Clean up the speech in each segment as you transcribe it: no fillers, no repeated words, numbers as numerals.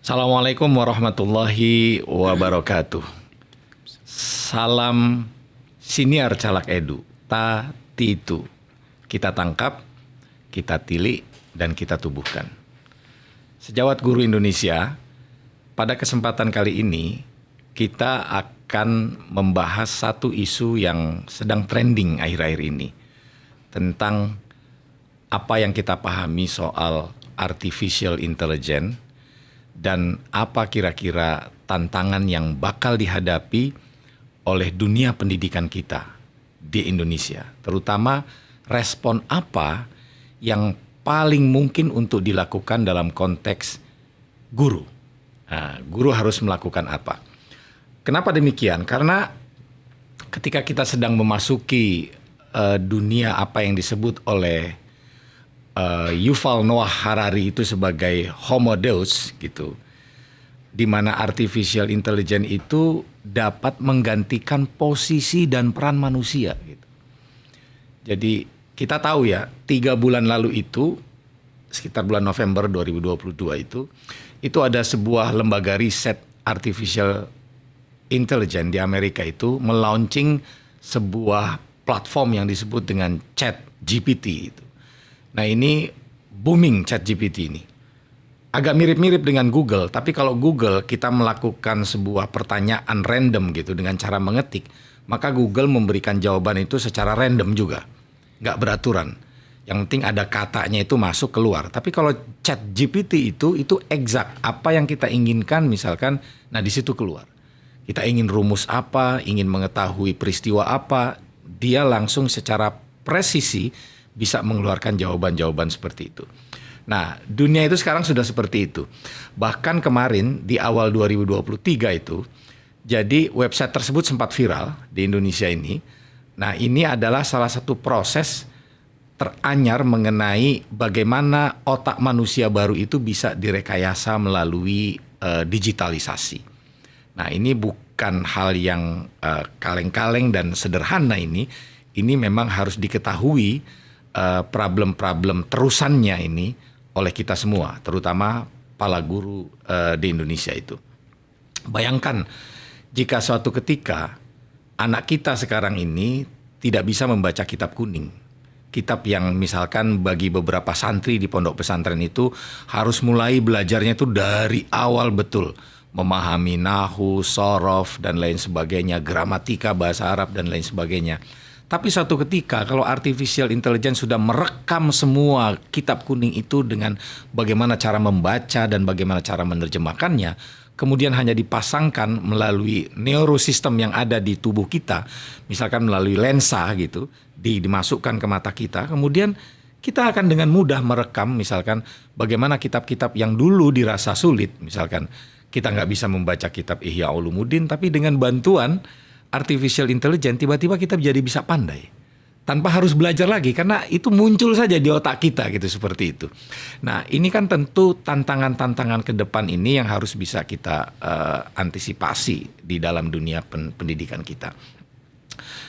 Assalamualaikum warahmatullahi wabarakatuh. Salam siniar calak edu, ta titu. Kita tangkap, kita tilik, dan kita tubuhkan. Sejawat Guru Indonesia, pada kesempatan kali ini kita akan membahas satu isu yang sedang trending akhir-akhir ini tentang apa yang kita pahami soal artificial intelligence dan apa kira-kira tantangan yang bakal dihadapi oleh dunia pendidikan kita di Indonesia. Terutama respon apa yang paling mungkin untuk dilakukan dalam konteks guru. Nah, guru harus melakukan apa? Kenapa demikian? Karena ketika kita sedang memasuki dunia apa yang disebut oleh Yuval Noah Harari itu sebagai Homo Deus gitu, di mana artificial intelligence itu dapat menggantikan posisi dan peran manusia gitu. Jadi kita tahu ya, 3 bulan lalu itu sekitar bulan November 2022 itu ada sebuah lembaga riset artificial intelligence di Amerika itu melaunching sebuah platform yang disebut dengan ChatGPT itu. Nah ini booming ChatGPT ini. Agak mirip-mirip dengan Google, tapi kalau Google kita melakukan sebuah pertanyaan random gitu dengan cara mengetik, maka Google memberikan jawaban itu secara random juga, nggak beraturan. Yang penting ada katanya itu masuk keluar. Tapi kalau ChatGPT itu exact apa yang kita inginkan, misalkan, nah di situ keluar. Kita ingin rumus apa, ingin mengetahui peristiwa apa, dia langsung secara presisi bisa mengeluarkan jawaban-jawaban seperti itu. Nah, dunia itu sekarang sudah seperti itu. Bahkan kemarin di awal 2023 itu, jadi website tersebut sempat viral di Indonesia ini. Nah, ini adalah salah satu proses teranyar mengenai bagaimana otak manusia baru itu bisa direkayasa melalui digitalisasi. Nah, ini bukan hal yang kaleng-kaleng dan sederhana ini. Ini memang harus diketahui problem-problem terusannya ini oleh kita semua, terutama para guru di Indonesia itu. Bayangkan jika suatu ketika anak kita sekarang ini tidak bisa membaca kitab kuning. Kitab yang misalkan bagi beberapa santri di pondok pesantren itu harus mulai belajarnya itu dari awal betul. Memahami nahu, sorof, dan lain sebagainya, gramatika, bahasa Arab, dan lain sebagainya. Tapi suatu ketika kalau artificial intelligence sudah merekam semua kitab kuning itu dengan bagaimana cara membaca dan bagaimana cara menerjemahkannya, kemudian hanya dipasangkan melalui neurosistem yang ada di tubuh kita, misalkan melalui lensa gitu, dimasukkan ke mata kita, kemudian kita akan dengan mudah merekam misalkan bagaimana kitab-kitab yang dulu dirasa sulit, misalkan kita nggak bisa membaca kitab Ihya Ulumuddin, tapi dengan bantuan artificial intelligence tiba-tiba kita jadi bisa pandai tanpa harus belajar lagi karena itu muncul saja di otak kita gitu, seperti itu. Nah ini kan tentu tantangan-tantangan ke depan ini yang harus bisa kita antisipasi di dalam dunia pendidikan kita.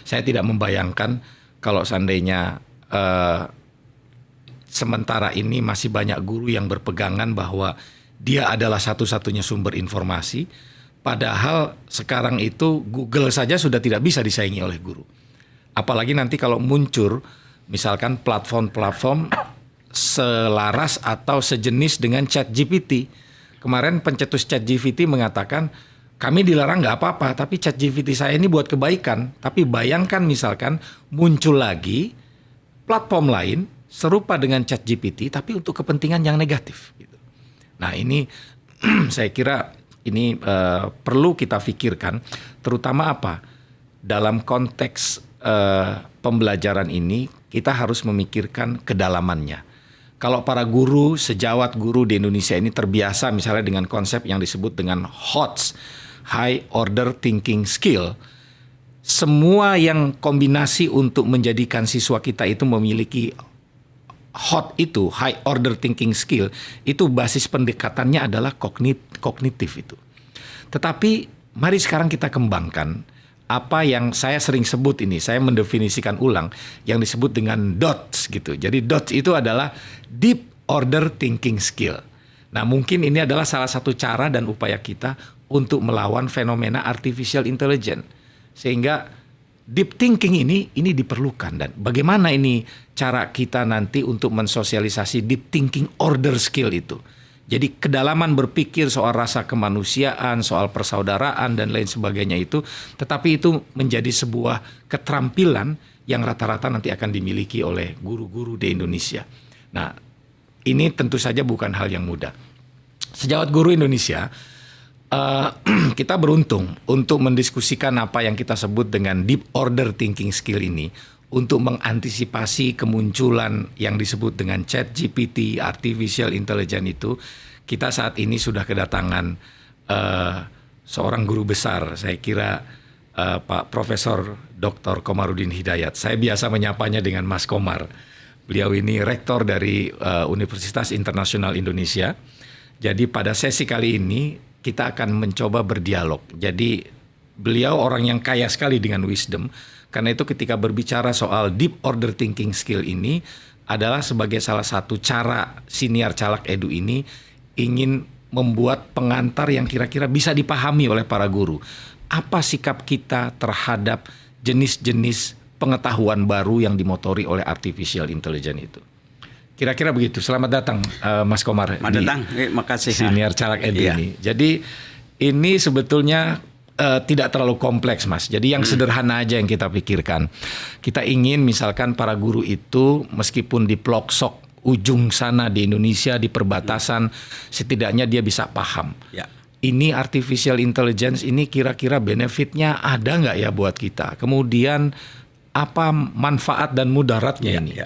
Saya tidak membayangkan kalau seandainya sementara ini masih banyak guru yang berpegangan bahwa dia adalah satu-satunya sumber informasi. Padahal sekarang itu Google saja sudah tidak bisa disaingi oleh guru. Apalagi nanti kalau muncul misalkan platform-platform selaras atau sejenis dengan ChatGPT. Kemarin pencetus ChatGPT mengatakan, kami dilarang nggak apa-apa, tapi ChatGPT saya ini buat kebaikan. Tapi bayangkan misalkan muncul lagi platform lain serupa dengan ChatGPT, tapi untuk kepentingan yang negatif. Nah ini saya kira ini perlu kita pikirkan, terutama apa? Dalam konteks pembelajaran ini, kita harus memikirkan kedalamannya. Kalau para guru, sejawat guru di Indonesia ini terbiasa misalnya dengan konsep yang disebut dengan HOTS, High Order Thinking Skill, semua yang kombinasi untuk menjadikan siswa kita itu memiliki HOT itu, high order thinking skill, itu basis pendekatannya adalah kognitif itu. Tetapi mari sekarang kita kembangkan apa yang saya sering sebut ini, saya mendefinisikan ulang yang disebut dengan DOTS gitu. Jadi DOTS itu adalah deep order thinking skill. Nah, mungkin ini adalah salah satu cara dan upaya kita untuk melawan fenomena artificial intelligence. Sehingga deep thinking ini diperlukan, dan bagaimana ini cara kita nanti untuk mensosialisasi deep thinking order skill itu. Jadi kedalaman berpikir soal rasa kemanusiaan, soal persaudaraan dan lain sebagainya itu, tetapi itu menjadi sebuah keterampilan yang rata-rata nanti akan dimiliki oleh guru-guru di Indonesia. Nah, ini tentu saja bukan hal yang mudah. Sejawat Guru Indonesia, kita beruntung untuk mendiskusikan apa yang kita sebut dengan deep order thinking skill ini untuk mengantisipasi kemunculan yang disebut dengan ChatGPT, artificial intelligence itu. Kita saat ini sudah kedatangan seorang guru besar, saya kira Pak Profesor Dr. Komarudin Hidayat. Saya biasa menyapanya dengan Mas Komar. Beliau ini rektor dari Universitas Internasional Indonesia. Jadi pada sesi kali ini kita akan mencoba berdialog. Jadi beliau orang yang kaya sekali dengan wisdom. Karena itu ketika berbicara soal deep order thinking skill ini adalah sebagai salah satu cara Siniar Calak Edu ini ingin membuat pengantar yang kira-kira bisa dipahami oleh para guru. Apa sikap kita terhadap jenis-jenis pengetahuan baru yang dimotori oleh artificial intelligence itu. Kira-kira begitu. Selamat datang Mas Komar. Selamat datang. Makasih. Siniar Calak Edu ini. Jadi ini sebetulnya tidak terlalu kompleks, Mas. Jadi yang sederhana aja yang kita pikirkan. Kita ingin misalkan para guru itu meskipun di pelosok ujung sana di Indonesia, di perbatasan, setidaknya dia bisa paham. Ya. Ini artificial intelligence ini kira-kira benefitnya ada nggak ya buat kita? Kemudian apa manfaat dan mudaratnya ini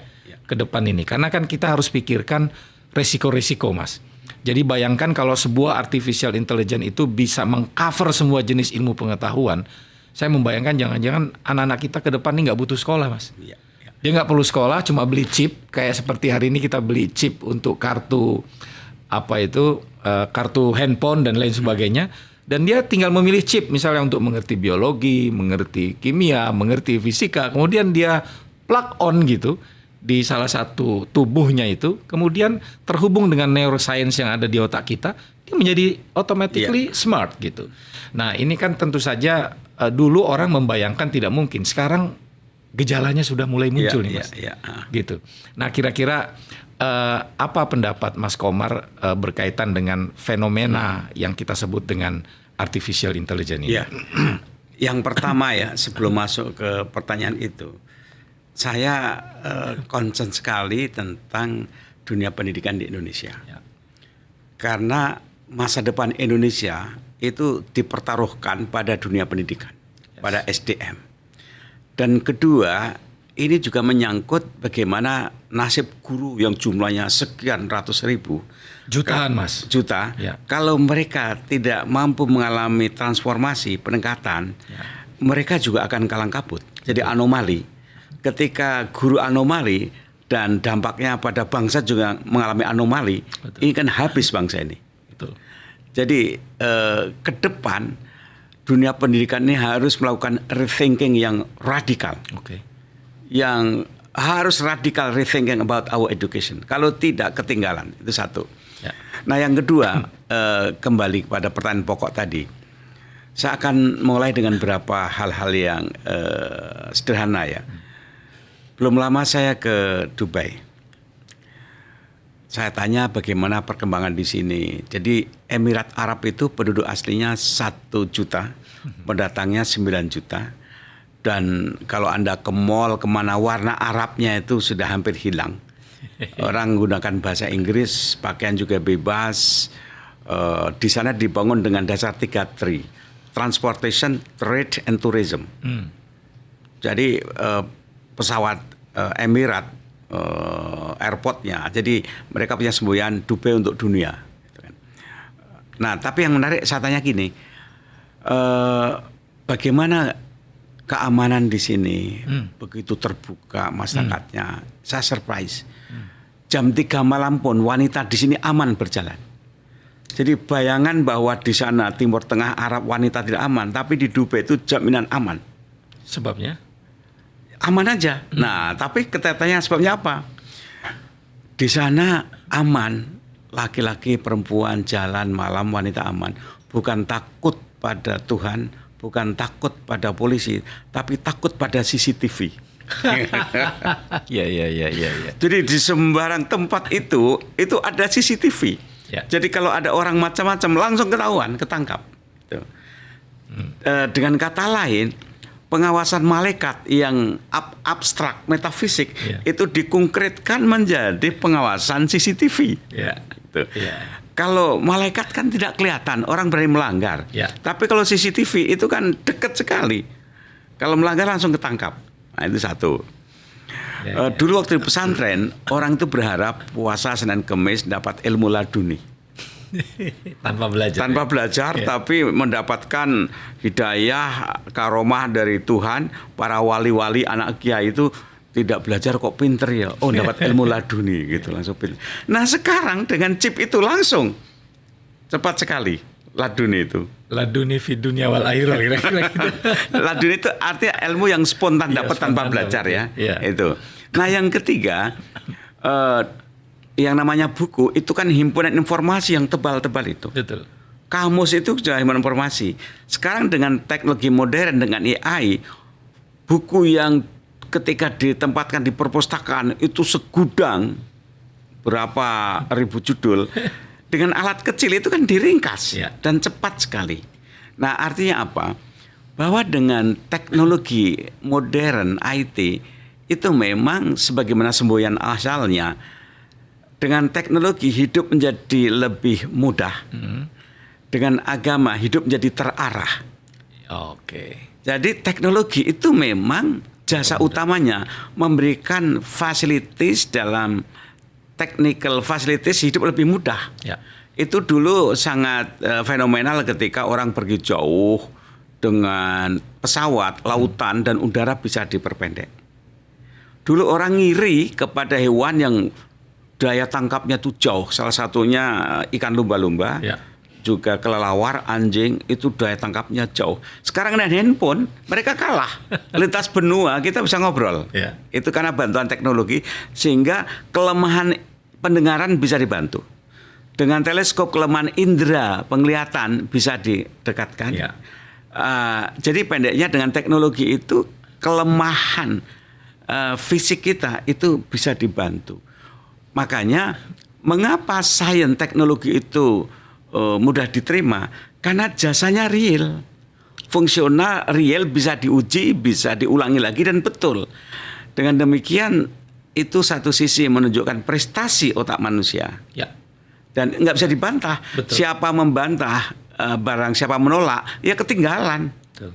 ke depan ini? Karena kan kita harus pikirkan resiko-resiko, Mas. Jadi bayangkan kalau sebuah artificial intelligence itu bisa mengcover semua jenis ilmu pengetahuan. Saya membayangkan jangan-jangan anak-anak kita ke depan ini nggak butuh sekolah, Mas. Dia nggak perlu sekolah, cuma beli chip. Kayak seperti hari ini kita beli chip untuk kartu kartu handphone dan lain sebagainya. Dan dia tinggal memilih chip misalnya untuk mengerti biologi, mengerti kimia, mengerti fisika. Kemudian dia plug on gitu di salah satu tubuhnya itu, kemudian terhubung dengan neuroscience yang ada di otak kita, dia menjadi automatically smart gitu. Nah ini kan tentu saja dulu orang membayangkan tidak mungkin, sekarang gejalanya sudah mulai muncul nih Mas. Gitu. Nah kira-kira apa pendapat Mas Komar berkaitan dengan fenomena yang kita sebut dengan artificial intelligence ini? Yang pertama sebelum masuk ke pertanyaan itu, saya concern sekali tentang dunia pendidikan di Indonesia. Karena masa depan Indonesia itu dipertaruhkan pada dunia pendidikan, pada SDM. Dan kedua, ini juga menyangkut bagaimana nasib guru yang jumlahnya sekian ratus ribu. Jutaan, Mas. Juta. Kalau mereka tidak mampu mengalami transformasi, peningkatan, mereka juga akan kalang kabut. Jadi anomali. Ketika guru anomali dan dampaknya pada bangsa juga mengalami anomali, ini kan habis bangsa ini. Jadi ke depan dunia pendidikan ini harus melakukan rethinking yang radikal. Yang harus radikal rethinking about our education. Kalau tidak ketinggalan, itu satu. Nah yang kedua, kembali kepada pertanyaan pokok tadi. Saya akan mulai dengan beberapa hal-hal yang sederhana ya. Belum lama saya ke Dubai. Saya tanya bagaimana perkembangan di sini. Jadi Emirat Arab itu penduduk aslinya 1 juta, pendatangnya 9 juta. Dan kalau Anda ke mall, kemana warna Arabnya itu sudah hampir hilang. Orang menggunakan bahasa Inggris, pakaian juga bebas. Di sana dibangun dengan dasar 3T. Transportation, Trade, and Tourism. Jadi pesawat Emirat, airportnya. Jadi mereka punya semboyan Dubai untuk dunia. Nah, tapi yang menarik saya tanya gini, bagaimana keamanan di sini? Begitu terbuka masyarakatnya, saya surprise. Jam 3 malam pun wanita di sini aman berjalan. Jadi bayangan bahwa di sana Timur Tengah Arab wanita tidak aman, tapi di Dubai itu jaminan aman. Sebabnya? Aman aja. Nah, tapi ketatanya sebabnya apa? Di sana aman, laki-laki, perempuan, jalan malam, wanita aman. Bukan takut pada Tuhan, bukan takut pada polisi, tapi takut pada CCTV. Ya. Jadi di sembarang tempat itu ada CCTV. Ya. Jadi kalau ada orang macam-macam langsung ketahuan, ketangkap. Gitu. Dengan kata lain, pengawasan malaikat yang abstrak, metafisik, itu dikonkretkan menjadi pengawasan CCTV. Ya. Gitu. Ya. Kalau malaikat kan tidak kelihatan, orang berani melanggar. Ya. Tapi kalau CCTV itu kan dekat sekali. Kalau melanggar langsung ketangkap. Nah, itu satu. Dulu waktu di pesantren, orang itu berharap puasa Senin Kemis dapat ilmu laduni. Tanpa belajar. Tanpa belajar, tapi mendapatkan hidayah, karomah dari Tuhan. Para wali-wali anak kiai itu tidak belajar kok pinter ya. Oh, dapat ilmu laduni gitu, langsung pinter. Nah, sekarang dengan chip itu langsung cepat sekali laduni itu. Laduni fi dunya wal akhirah kira-kira gitu. Laduni itu artinya ilmu yang spontan dapat tanpa belajar ya. Itu. Nah, yang ketiga, yang namanya buku itu kan himpunan informasi yang tebal-tebal itu. Betul. Kamus itu sudah himpunan informasi. Sekarang dengan teknologi modern, dengan AI, buku yang ketika ditempatkan di perpustakaan itu segudang berapa ribu judul, dengan alat kecil itu kan diringkas dan cepat sekali. Nah, artinya apa? Bahwa dengan teknologi modern IT itu memang sebagaimana semboyan asalnya, dengan teknologi hidup menjadi lebih mudah. Dengan agama hidup menjadi terarah. Oke. Jadi teknologi itu memang jasa utamanya memberikan fasilitas dalam technical facilities hidup lebih mudah. Ya. Itu dulu sangat fenomenal ketika orang pergi jauh dengan pesawat, lautan dan udara bisa diperpendek. Dulu orang ngiri kepada hewan yang daya tangkapnya tuh jauh. Salah satunya ikan lumba-lumba. Ya. Juga kelelawar, anjing, itu daya tangkapnya jauh. Sekarang dengan handphone, mereka kalah. Lintas benua, kita bisa ngobrol. Ya. Itu karena bantuan teknologi, sehingga kelemahan pendengaran bisa dibantu. Dengan teleskop, kelemahan indera, penglihatan bisa didekatkan. Ya. Jadi pendeknya dengan teknologi itu, kelemahan fisik kita itu bisa dibantu. Makanya, mengapa sains teknologi itu mudah diterima? Karena jasanya real, fungsional, real, bisa diuji, bisa diulangi lagi dan betul. Dengan demikian itu satu sisi menunjukkan prestasi otak manusia. Ya. Dan nggak bisa dibantah. Betul. Siapa membantah barang, siapa menolak, ya ketinggalan. Betul.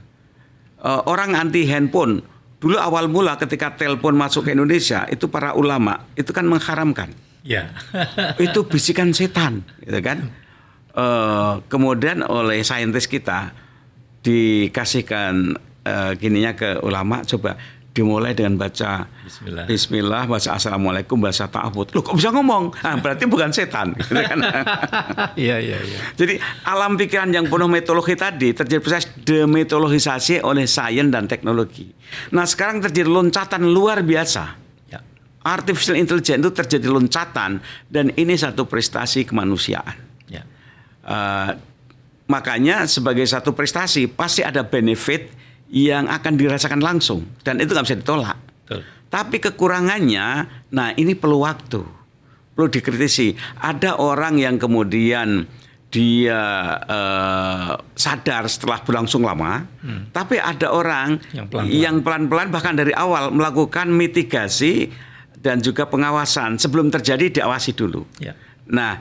Orang anti handphone dulu awal mula ketika telepon masuk ke Indonesia itu para ulama itu kan mengharamkan. Ya. Itu bisikan setan, gitu kan? Kemudian oleh saintis kita dikasihkan gininya ke ulama, coba dimulai dengan baca Bismillah, baca Assalamualaikum, baca ta'awudz. Loh, kok bisa ngomong? Berarti bukan setan, gitu kan? Iya. Jadi alam pikiran yang penuh mitologi tadi terjadi proses demitologisasi oleh sains dan teknologi. Nah, sekarang terjadi loncatan luar biasa. Ya. Artificial intelligence itu terjadi loncatan, dan ini satu prestasi kemanusiaan. Ya. Makanya sebagai satu prestasi pasti ada benefit yang akan dirasakan langsung, dan itu nggak bisa ditolak. Betul. Tapi kekurangannya, nah ini perlu waktu, perlu dikritisi. Ada orang yang kemudian dia sadar setelah berlangsung lama, tapi ada orang yang pelan-pelan bahkan dari awal melakukan mitigasi dan juga pengawasan. Sebelum terjadi diawasi dulu. Ya. Nah,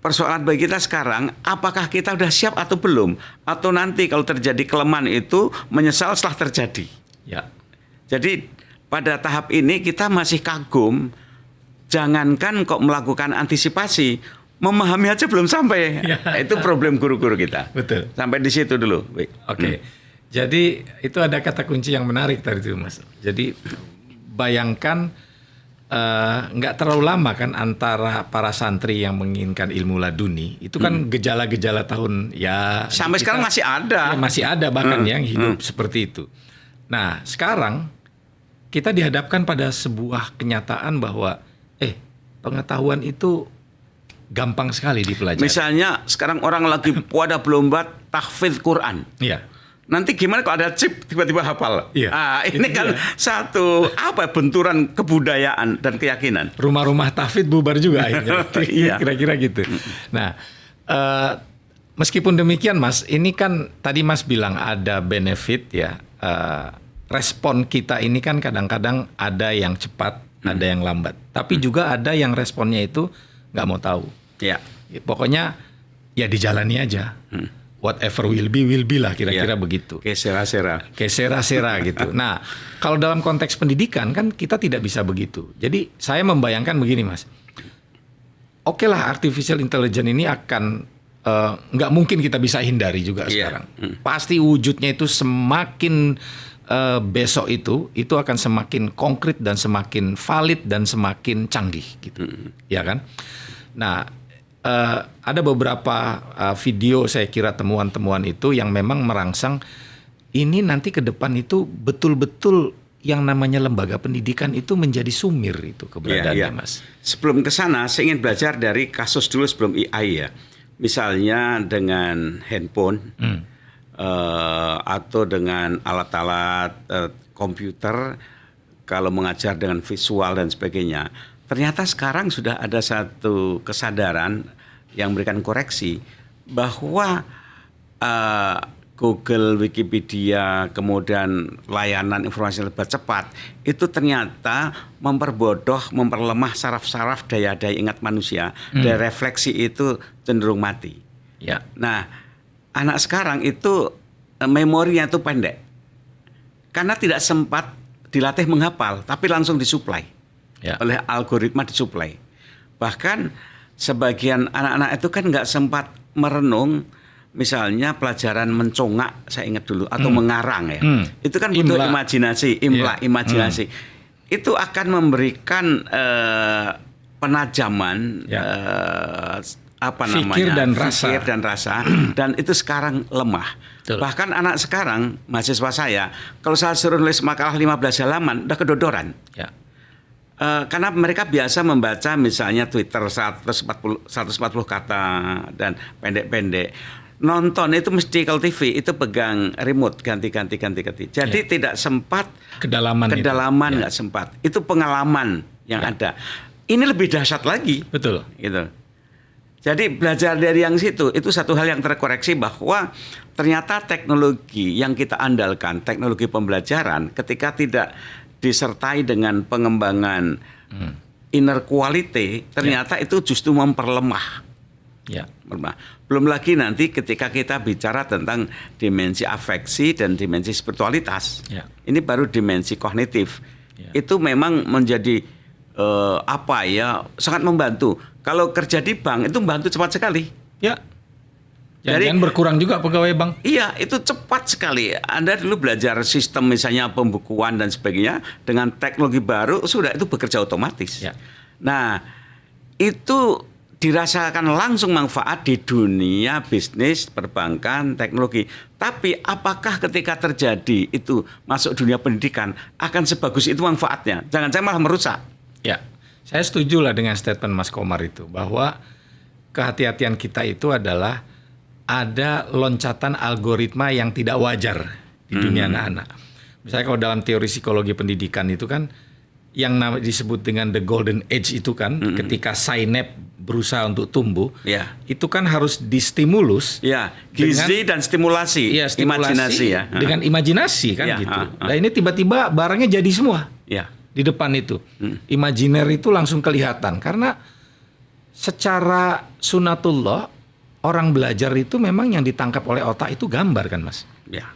persoalan bagi kita sekarang, apakah kita sudah siap atau belum? Atau nanti kalau terjadi kelemahan itu menyesal setelah terjadi. Ya. Jadi pada tahap ini kita masih kagum, jangankan kok melakukan antisipasi, memahami aja belum sampai. Ya. Itu problem guru-guru kita. Betul. Sampai di situ dulu. Oke. Jadi itu ada kata kunci yang menarik tadi itu, Mas. Jadi bayangkan nggak terlalu lama kan antara para santri yang menginginkan ilmu laduni itu kan gejala-gejala tahun ya sampai sekarang masih ada. Ya, masih ada bahkan yang hidup seperti itu. Nah, sekarang kita dihadapkan pada sebuah kenyataan bahwa pengetahuan itu gampang sekali dipelajari. Misalnya sekarang orang lagi pada berlomba tahfidz Quran. Iya. Nanti gimana kalau ada chip tiba-tiba hafal? Iya. Ini Itu kan dia. satu benturan kebudayaan dan keyakinan. Rumah-rumah tahfidz bubar juga akhirnya. Iya. Kira-kira gitu. Nah, meskipun demikian Mas, ini kan tadi Mas bilang ada benefit ya. Respon kita ini kan kadang-kadang ada yang cepat, ada yang lambat. Tapi juga ada yang responnya itu nggak mau tahu. Ya. Pokoknya ya dijalani aja. Whatever will be lah kira-kira begitu. Kayak sera-sera. Kayak sera-sera gitu. Nah, kalau dalam konteks pendidikan kan kita tidak bisa begitu. Jadi saya membayangkan begini Mas. Oke lah artificial intelligence ini akan nggak mungkin kita bisa hindari juga sekarang. Pasti wujudnya itu semakin besok itu akan semakin konkret dan semakin valid dan semakin canggih gitu. Ya kan? Nah, ada beberapa video saya kira temuan-temuan itu yang memang merangsang ini nanti ke depan itu betul-betul yang namanya lembaga pendidikan itu menjadi sumir itu keberadaannya, Mas. Sebelum ke sana, saya ingin belajar dari kasus dulu sebelum AI ya. Misalnya dengan handphone atau dengan alat-alat komputer, kalau mengajar dengan visual dan sebagainya. Ternyata sekarang sudah ada satu kesadaran yang memberikan koreksi bahwa Google, Wikipedia, kemudian layanan informasi lebih cepat itu ternyata memperlemah saraf-saraf daya ingat manusia. Daya refleksi itu cenderung mati. Ya. Nah, anak sekarang itu memorinya itu pendek karena tidak sempat dilatih menghafal, tapi langsung disuplai oleh algoritma disuplai. Bahkan sebagian anak-anak itu kan nggak sempat merenung. Misalnya pelajaran mencongak, saya ingat dulu, atau mengarang ya. Itu kan butuh imajinasi, imajinasi. Itu akan memberikan penajaman Fikir dan rasa dan itu sekarang lemah. Betul. Bahkan anak sekarang, mahasiswa saya, kalau saya suruh nulis makalah 15 halaman udah kedodoran. Ya. Karena mereka biasa membaca misalnya Twitter 140 kata dan pendek-pendek. Nonton itu mesti kalau TV itu pegang remote ganti. Jadi tidak sempat kedalaman nggak sempat. Itu pengalaman yang ada. Ini lebih dahsyat lagi. Betul. Gitu. Jadi belajar dari yang situ itu satu hal yang terkoreksi bahwa ternyata teknologi yang kita andalkan, teknologi pembelajaran ketika tidak disertai dengan pengembangan inner quality, ternyata itu justru memperlemah. Ya. Belum lagi nanti ketika kita bicara tentang dimensi afeksi dan dimensi spiritualitas. Ya. Ini baru dimensi kognitif. Ya. Itu memang menjadi sangat membantu. Kalau kerja di bank itu membantu cepat sekali. Ya. Jangan berkurang juga pegawai bank. Iya, itu cepat sekali. Anda dulu belajar sistem misalnya pembukuan dan sebagainya, dengan teknologi baru sudah itu bekerja otomatis. Ya. Nah, itu dirasakan langsung manfaat di dunia bisnis, perbankan, teknologi. Tapi apakah ketika terjadi itu masuk dunia pendidikan akan sebagus itu manfaatnya? Jangan-jangan malah merusak. Ya, saya setuju lah dengan statement Mas Komar itu bahwa kehati-hatian kita itu adalah ada loncatan algoritma yang tidak wajar di dunia anak-anak. Misalnya kalau dalam teori psikologi pendidikan itu kan yang disebut dengan the golden age itu kan ketika synapse berusaha untuk tumbuh, itu kan harus distimulus. Ya, gizi dan stimulasi, imajinasi ya. Dengan imajinasi kan gitu. Nah ini tiba-tiba barangnya jadi semua. Ya. Di depan itu. Imajiner itu langsung kelihatan karena secara sunatullah orang belajar itu memang yang ditangkap oleh otak itu gambar kan Mas. Ya.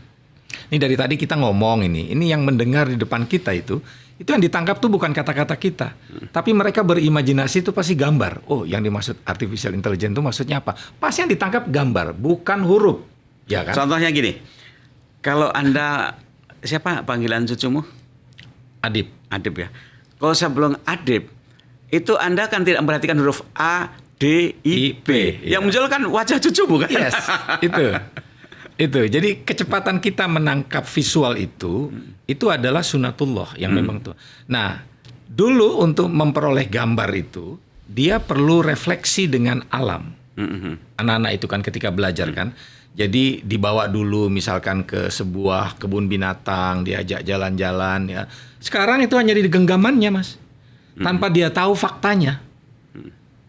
Ini dari tadi kita ngomong ini yang mendengar di depan kita itu yang ditangkap tuh bukan kata-kata kita, tapi mereka berimajinasi itu pasti gambar. Oh, yang dimaksud artificial intelligence itu maksudnya apa? Pasti yang ditangkap gambar, bukan huruf. Ya kan? Contohnya gini, kalau Anda siapa panggilan cucumu? Adib. Adib ya. Kalau sebelum Adib, itu Anda kan tidak memperhatikan huruf A, D, I, B. Yang muncul kan wajah cucumu kan? Yes, itu. Jadi kecepatan kita menangkap visual itu adalah sunatullah yang memang tuh. Nah, dulu untuk memperoleh gambar itu dia perlu refleksi dengan alam. Mhm. Anak-anak itu kan ketika belajar kan. Jadi dibawa dulu misalkan ke sebuah kebun binatang, diajak jalan-jalan ya. Sekarang itu hanya di genggamannya, Mas. Tanpa dia tahu faktanya.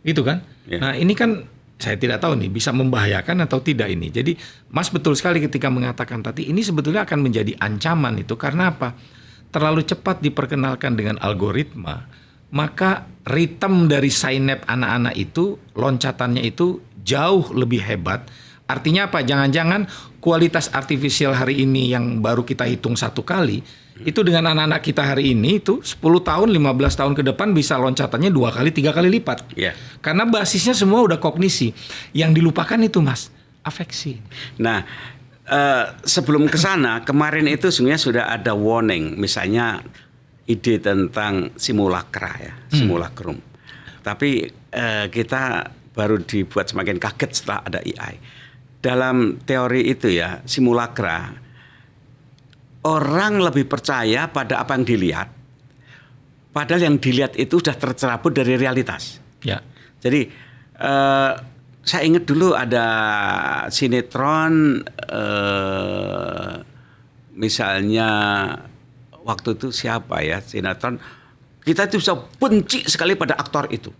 Gitu kan? Ya. Nah, ini kan saya tidak tahu nih bisa membahayakan atau tidak ini. Jadi Mas betul sekali ketika mengatakan tadi ini sebetulnya akan menjadi ancaman itu karena apa? Terlalu cepat diperkenalkan dengan algoritma, maka ritme dari synapse anak-anak itu loncatannya itu jauh lebih hebat. Artinya apa? Jangan-jangan kualitas artifisial hari ini yang baru kita hitung satu kali, itu dengan anak-anak kita hari ini itu 10 tahun, 15 tahun ke depan bisa loncatannya 2 kali, 3 kali lipat. Ya. Karena basisnya semua udah kognisi. Yang dilupakan itu, Mas, afeksi. Nah, sebelum ke sana, kemarin itu sebenarnya sudah ada warning, misalnya ide tentang simulakra ya, simulacrum. Tapi kita baru dibuat semakin kaget setelah ada AI. Dalam teori itu ya, simulakra, orang lebih percaya pada apa yang dilihat, padahal yang dilihat itu sudah tercerabut dari realitas. Ya. Jadi saya ingat dulu ada sinetron, misalnya waktu itu siapa ya sinetron, kita itu bisa benci sekali pada aktor itu.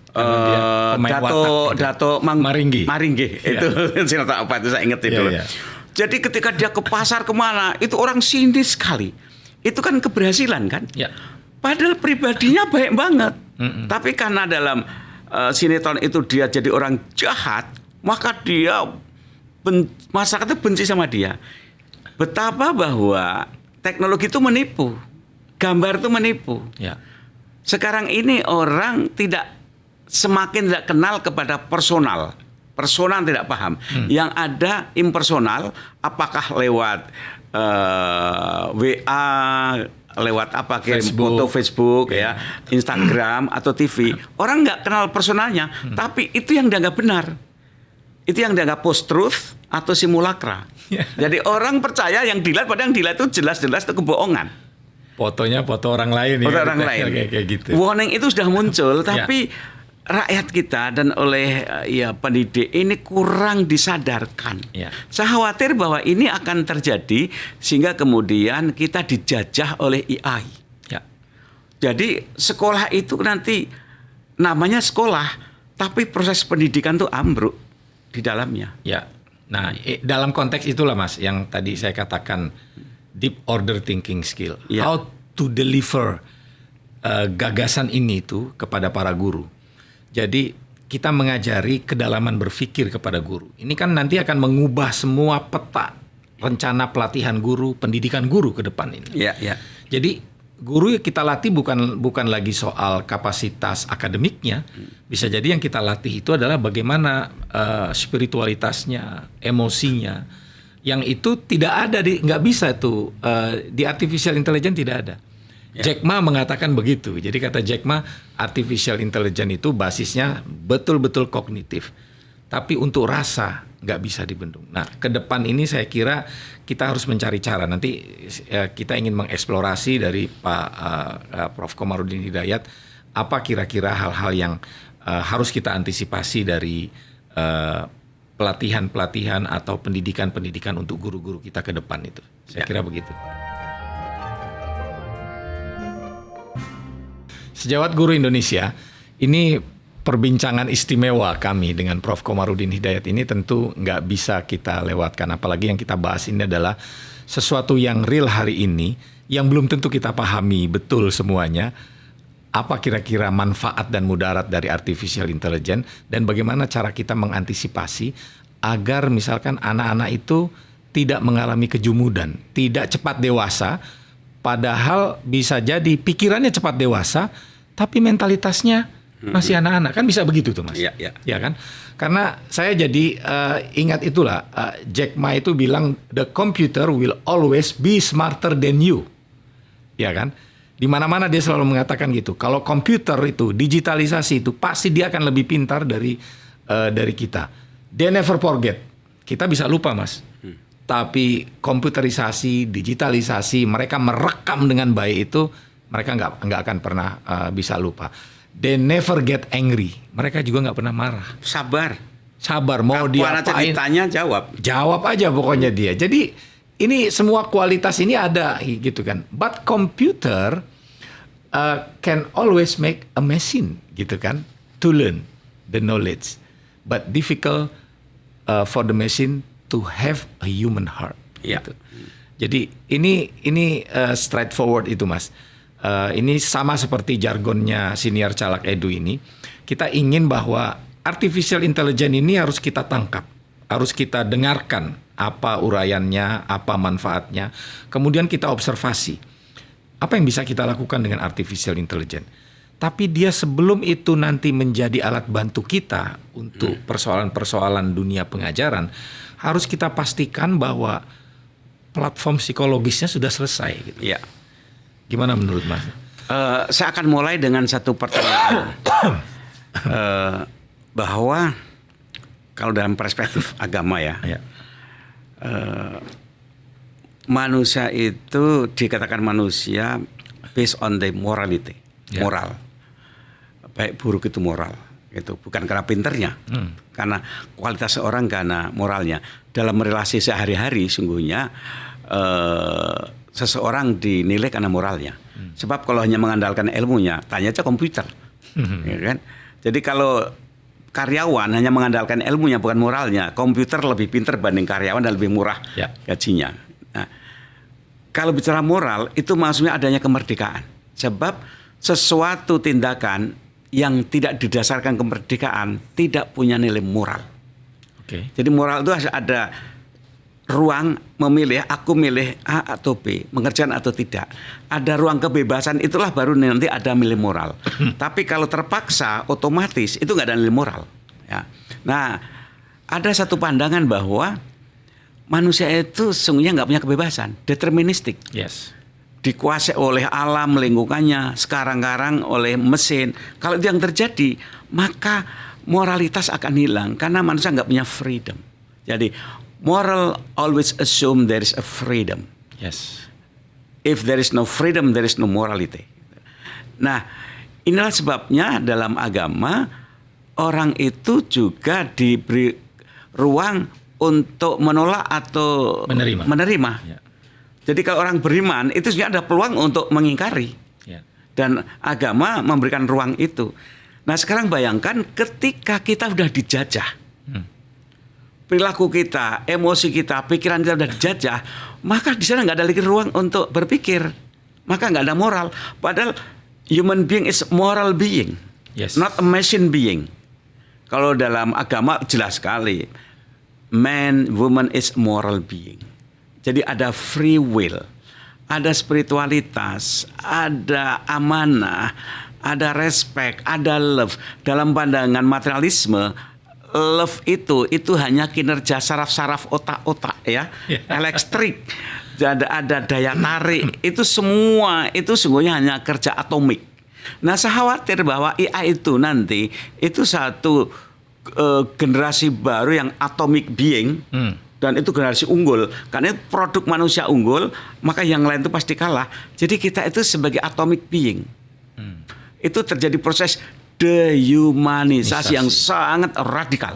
Karena dia pemain watak gitu. Dato Maringgi. Itu sinetron apa itu saya ingat itu. Iya. Jadi ketika dia ke pasar kemana, itu orang sinis sekali. Itu kan keberhasilan kan? Ya. Padahal pribadinya baik banget. Tapi karena dalam sinetron itu dia jadi orang jahat, maka dia masyarakat itu benci sama dia. Betapa bahwa teknologi itu menipu, gambar itu menipu. Ya. Sekarang ini orang semakin tidak kenal kepada personal tidak paham. Yang ada impersonal, apakah lewat WA, lewat apa foto Facebook ya, Instagram atau TV. Orang nggak kenal personalnya, tapi itu yang dianggap benar. Itu yang dianggap post truth atau simulakra. Jadi orang percaya yang dilihat, padahal yang dilihat itu jelas-jelas itu kebohongan. Fotonya foto orang lain. Foto orang lain. Kayak gitu. Warning itu sudah muncul, tapi rakyat kita dan oleh pendidik ini kurang disadarkan. Ya. Saya khawatir bahwa ini akan terjadi sehingga kemudian kita dijajah oleh AI. Ya. Jadi sekolah itu nanti namanya sekolah, tapi proses pendidikan itu ambruk di dalamnya. Ya. Nah, dalam konteks itulah Mas yang tadi saya katakan deep order thinking skill. Ya. How to deliver gagasan ini tuh kepada para guru. Jadi kita mengajari kedalaman berpikir kepada guru. Ini kan nanti akan mengubah semua peta rencana pelatihan guru, pendidikan guru ke depan ini. Ya. Jadi guru yang kita latih bukan lagi soal kapasitas akademiknya. Bisa jadi yang kita latih itu adalah bagaimana spiritualitasnya, emosinya. Yang itu tidak ada nggak bisa tuh di artificial intelligence tidak ada. Jack Ma mengatakan begitu. Jadi kata Jack Ma, artificial intelligence itu basisnya betul-betul kognitif. Tapi untuk rasa nggak bisa dibendung. Nah, ke depan ini saya kira kita harus mencari cara. Nanti kita ingin mengeksplorasi dari Pak Prof. Komarudin Hidayat, apa kira-kira hal-hal yang harus kita antisipasi dari pelatihan-pelatihan atau pendidikan-pendidikan untuk guru-guru kita ke depan itu. Saya kira begitu. Sejawat Guru Indonesia, ini perbincangan istimewa kami dengan Prof. Komarudin Hidayat ini tentu nggak bisa kita lewatkan. Apalagi yang kita bahas ini adalah sesuatu yang real hari ini, yang belum tentu kita pahami betul semuanya. Apa kira-kira manfaat dan mudarat dari artificial intelligence, dan bagaimana cara kita mengantisipasi agar misalkan anak-anak itu tidak mengalami kejumudan, tidak cepat dewasa, padahal bisa jadi pikirannya cepat dewasa, tapi mentalitasnya masih anak-anak. Kan bisa begitu tuh Mas. Iya. Ya kan? Karena saya jadi ingat itulah, Jack Ma itu bilang, the computer will always be smarter than you. Ya kan? Di mana-mana dia selalu mengatakan gitu. Kalau komputer itu, digitalisasi itu, pasti dia akan lebih pintar dari kita. They never forget. Kita bisa lupa Mas. Tapi komputerisasi, digitalisasi, mereka merekam dengan baik itu, mereka nggak akan pernah bisa lupa. They never get angry. Mereka juga nggak pernah marah. Sabar. Sabar, mau Kapan aja diapain, ditanya jawab. jawab aja pokoknya dia. Jadi ini semua kualitas ini ada gitu kan. But computer can always make a machine gitu kan, to learn the knowledge. But difficult for the machine to have a human heart. Ya. Gitu. Jadi ini straightforward itu Mas. Ini sama seperti jargonnya siniar caleg Edu ini. Kita ingin bahwa artificial intelligence ini harus kita tangkap, harus kita dengarkan apa uraiannya, apa manfaatnya. Kemudian kita observasi apa yang bisa kita lakukan dengan artificial intelligence. Tapi dia sebelum itu nanti menjadi alat bantu kita untuk persoalan-persoalan dunia pengajaran, harus kita pastikan bahwa platform psikologisnya sudah selesai. Gitu. Ya. Gimana menurut Mas? Saya akan mulai dengan satu pertanyaan. Bahwa kalau dalam perspektif agama ya. Manusia itu dikatakan manusia based on the morality, moral. Baik buruk itu moral, itu bukan karena pinternya, karena kualitas seorang karena moralnya. Dalam relasi sehari-hari sungguhnya seseorang dinilai karena moralnya. Sebab kalau hanya mengandalkan ilmunya, tanya aja komputer, ya kan? Jadi kalau karyawan hanya mengandalkan ilmunya bukan moralnya, komputer lebih pintar banding karyawan dan lebih murah gajinya. Nah, kalau bicara moral itu maksudnya adanya kemerdekaan. Sebab sesuatu tindakan yang tidak didasarkan kemerdekaan tidak punya nilai moral. Jadi moral itu ada ruang memilih, aku milih A atau B, mengerjakan atau tidak. Ada ruang kebebasan, itulah baru nanti ada nilai moral. Tapi kalau terpaksa, otomatis itu nggak ada nilai moral. Ya. Nah, ada satu pandangan bahwa manusia itu sesungguhnya nggak punya kebebasan, deterministik. Yes. Dikuasai oleh alam lingkungannya, sekarang-karang oleh mesin. Kalau itu yang terjadi, maka moralitas akan hilang karena manusia nggak punya freedom. Jadi moral always assume there is a freedom. Yes. If there is no freedom, there is no morality. Nah, inilah sebabnya dalam agama orang itu juga diberi ruang untuk menolak atau menerima. Ya. Jadi kalau orang beriman itu sebenarnya ada peluang untuk mengingkari. Ya. Dan agama memberikan ruang itu. Nah, sekarang bayangkan ketika kita sudah dijajah. Perilaku kita, emosi kita, pikiran kita sudah dijajah, maka di sana nggak ada lagi ruang untuk berpikir, maka nggak ada moral. Padahal human being is moral being, not a machine being. Kalau dalam agama jelas sekali, man, woman is moral being. Jadi ada free will, ada spiritualitas, ada amanah, ada respect, ada love. Dalam pandangan materialisme, love itu hanya kinerja saraf-saraf otak-otak ya, elektrik, ada daya tarik, itu semua itu sungguhnya hanya kerja atomik. Nah, saya khawatir bahwa AI itu nanti itu satu generasi baru yang atomic being, dan itu generasi unggul, karena itu produk manusia unggul, maka yang lain itu pasti kalah. Jadi kita itu sebagai atomic being, itu terjadi proses dehumanisasi yang sangat radikal.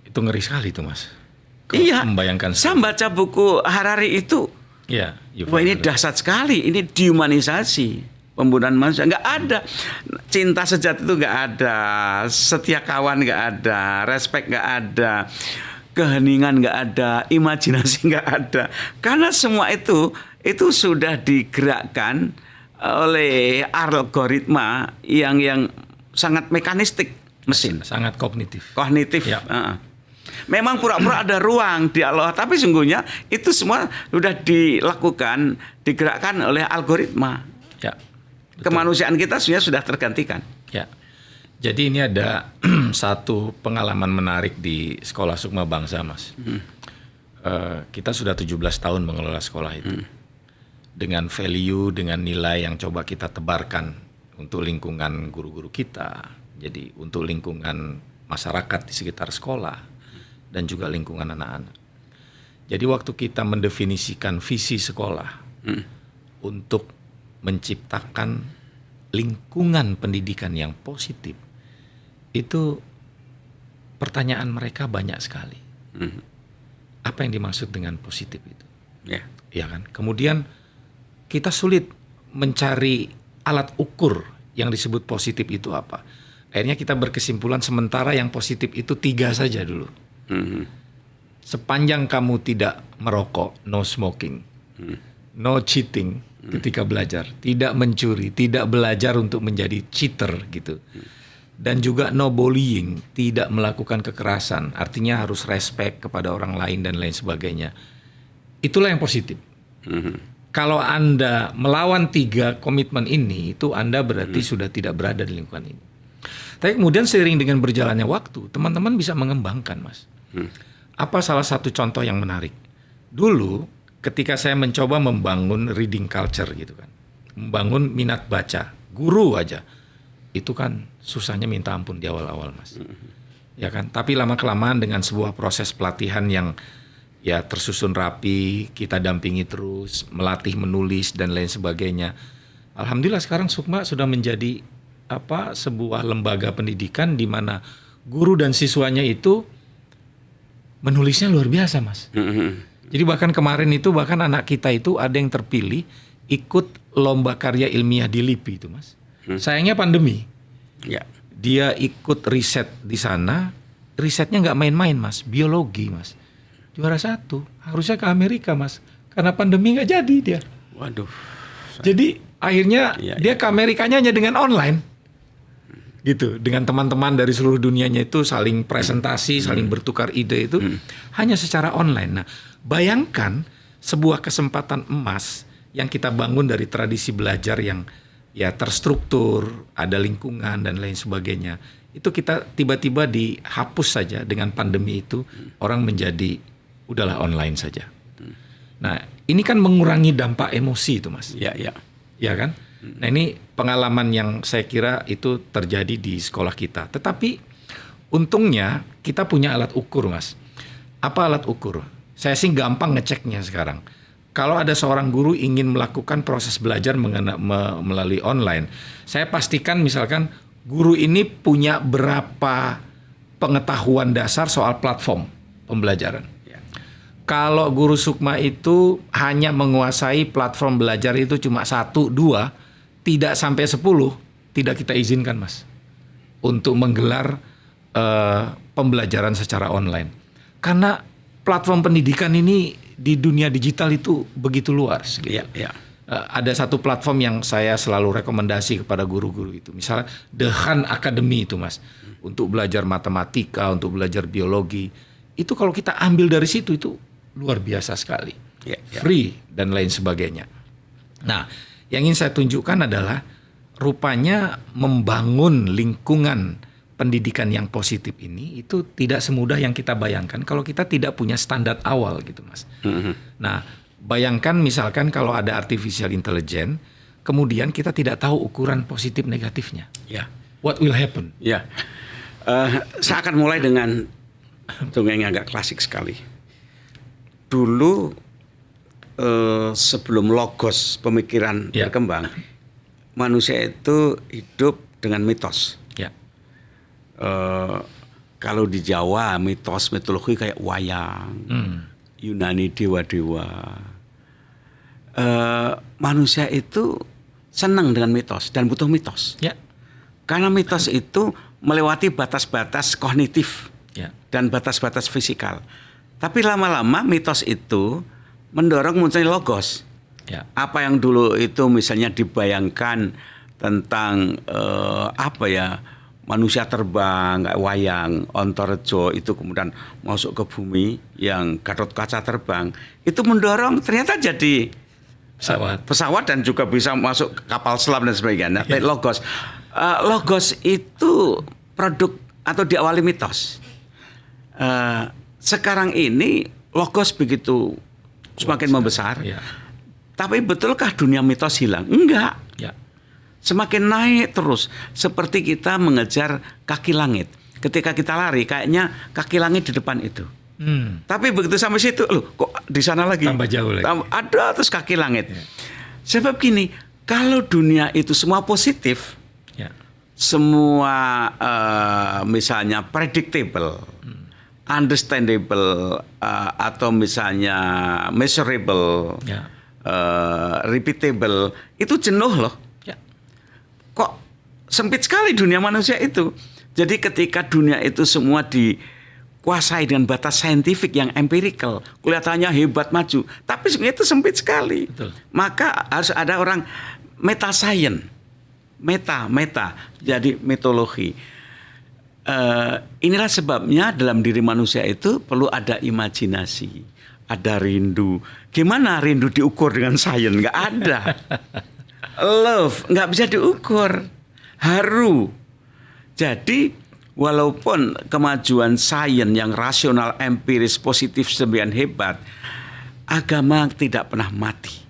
Itu ngeri sekali itu Mas. Iya. Membayangkan. Saya baca buku Harari itu. Iya. Wah, ini dahsyat sekali. Ini dehumanisasi, pembunuhan manusia. Nggak ada cinta sejati itu, nggak ada setia kawan, nggak ada respect, nggak ada keheningan, nggak ada imajinasi, nggak ada. Karena semua itu sudah digerakkan oleh algoritma yang sangat mekanistik, mesin, sangat kognitif. Ya. Memang pura-pura ada ruang dialog, tapi sungguhnya itu semua sudah dilakukan, digerakkan oleh algoritma. Ya. Kemanusiaan kita sebenarnya sudah tergantikan. Ya. Jadi ini ada satu pengalaman menarik di Sekolah Sukma Bangsa, Mas. Kita sudah 17 tahun mengelola sekolah itu. Dengan value, dengan nilai yang coba kita tebarkan untuk lingkungan guru-guru kita, jadi untuk lingkungan masyarakat di sekitar sekolah, dan juga lingkungan anak-anak. Jadi waktu kita mendefinisikan visi sekolah untuk menciptakan lingkungan pendidikan yang positif, itu pertanyaan mereka banyak sekali. Apa yang dimaksud dengan positif itu? Ya kan? Kemudian kita sulit mencari alat ukur yang disebut positif itu apa. Akhirnya kita berkesimpulan sementara yang positif itu 3 saja dulu. Sepanjang kamu tidak merokok, no smoking, no cheating ketika belajar, tidak mencuri, tidak belajar untuk menjadi cheater gitu. Dan juga no bullying, tidak melakukan kekerasan, artinya harus respect kepada orang lain dan lain sebagainya. Itulah yang positif. Kalau Anda melawan 3 komitmen ini, itu Anda berarti sudah tidak berada di lingkungan ini. Tapi kemudian seiring dengan berjalannya waktu, teman-teman bisa mengembangkan, Mas. Apa salah satu contoh yang menarik? Dulu ketika saya mencoba membangun reading culture gitu kan, membangun minat baca, guru aja, itu kan susahnya minta ampun di awal-awal, Mas. Ya kan? Tapi lama-kelamaan dengan sebuah proses pelatihan yang ya tersusun rapi, kita dampingi terus, melatih menulis dan lain sebagainya. Alhamdulillah sekarang Sukma sudah menjadi sebuah lembaga pendidikan di mana guru dan siswanya itu menulisnya luar biasa, Mas. Jadi bahkan kemarin itu anak kita itu ada yang terpilih ikut lomba karya ilmiah di LIPI itu, Mas. Sayangnya pandemi. Dia ikut riset di sana, risetnya nggak main-main, Mas, biologi, Mas. Juara 1, harusnya ke Amerika, Mas. Karena pandemi nggak jadi dia. Waduh. Jadi akhirnya dia ke Amerikanya hanya dengan online. Gitu, dengan teman-teman dari seluruh dunianya itu saling presentasi, saling bertukar ide itu hanya secara online. Nah, bayangkan sebuah kesempatan emas yang kita bangun dari tradisi belajar yang ya terstruktur, ada lingkungan dan lain sebagainya. Itu kita tiba-tiba dihapus saja dengan pandemi itu, orang menjadi udahlah online saja. Nah, ini kan mengurangi dampak emosi itu, Mas. Ya kan? Nah, ini pengalaman yang saya kira itu terjadi di sekolah kita. Tetapi untungnya kita punya alat ukur, Mas. Apa alat ukur? Saya sih gampang ngeceknya sekarang. Kalau ada seorang guru ingin melakukan proses belajar melalui online, saya pastikan misalkan guru ini punya berapa pengetahuan dasar soal platform pembelajaran. Kalau guru Sukma itu hanya menguasai platform belajar itu cuma 1, 2, tidak sampai 10, tidak kita izinkan, Mas, untuk menggelar pembelajaran secara online. Karena platform pendidikan ini di dunia digital itu begitu luas. Gitu. Ada satu platform yang saya selalu rekomendasi kepada guru-guru itu. Misalnya The Khan Academy itu, Mas. Untuk belajar matematika, untuk belajar biologi. Itu kalau kita ambil dari situ itu luar biasa sekali. Free dan lain sebagainya. Nah, yang ingin saya tunjukkan adalah rupanya membangun lingkungan pendidikan yang positif ini itu tidak semudah yang kita bayangkan kalau kita tidak punya standar awal gitu, Mas. Nah, bayangkan misalkan kalau ada artificial intelligence, kemudian kita tidak tahu ukuran positif negatifnya. What will happen? Saya akan mulai dengan dongeng yang agak klasik sekali. Dulu sebelum logos pemikiran berkembang, manusia itu hidup dengan mitos. Kalau di Jawa mitos mitologi kayak wayang, Yunani dewa-dewa. Manusia itu senang dengan mitos dan butuh mitos. Karena mitos itu melewati batas-batas kognitif dan batas-batas fisikal. Tapi lama-lama mitos itu mendorong munculnya logos. Apa yang dulu itu misalnya dibayangkan tentang manusia terbang, kayak wayang, Ontorejo itu kemudian masuk ke bumi yang Gatot Kaca terbang, itu mendorong ternyata jadi pesawat dan juga bisa masuk kapal selam dan sebagainya. Logos. Logos itu produk atau diawali mitos. Sekarang ini logos begitu semakin membesar. Tapi betulkah dunia mitos hilang? Enggak. Semakin naik terus. Seperti kita mengejar kaki langit. Ketika kita lari, kayaknya kaki langit di depan itu. Tapi begitu sampai situ, loh kok di sana lagi? Tambah jauh lagi. Ada terus kaki langit. Sebab gini, Kalau dunia itu semua positif, Ya. semua misalnya predictable, understandable, atau misalnya measurable, Ya. repeatable, itu jenuh loh. Ya. Kok sempit sekali dunia manusia itu. Jadi ketika dunia itu semua dikuasai dengan batas saintifik yang empirical, kelihatannya hebat maju, tapi sebenarnya itu sempit sekali. Betul. Maka harus ada orang meta science, meta, jadi metodologi. Inilah sebabnya dalam diri manusia itu perlu ada imajinasi, ada rindu. Gimana rindu diukur dengan sains? Nggak ada. Love nggak bisa diukur. Haru. Jadi walaupun kemajuan sains yang rasional, empiris, positif sedemikian hebat, agama tidak pernah mati.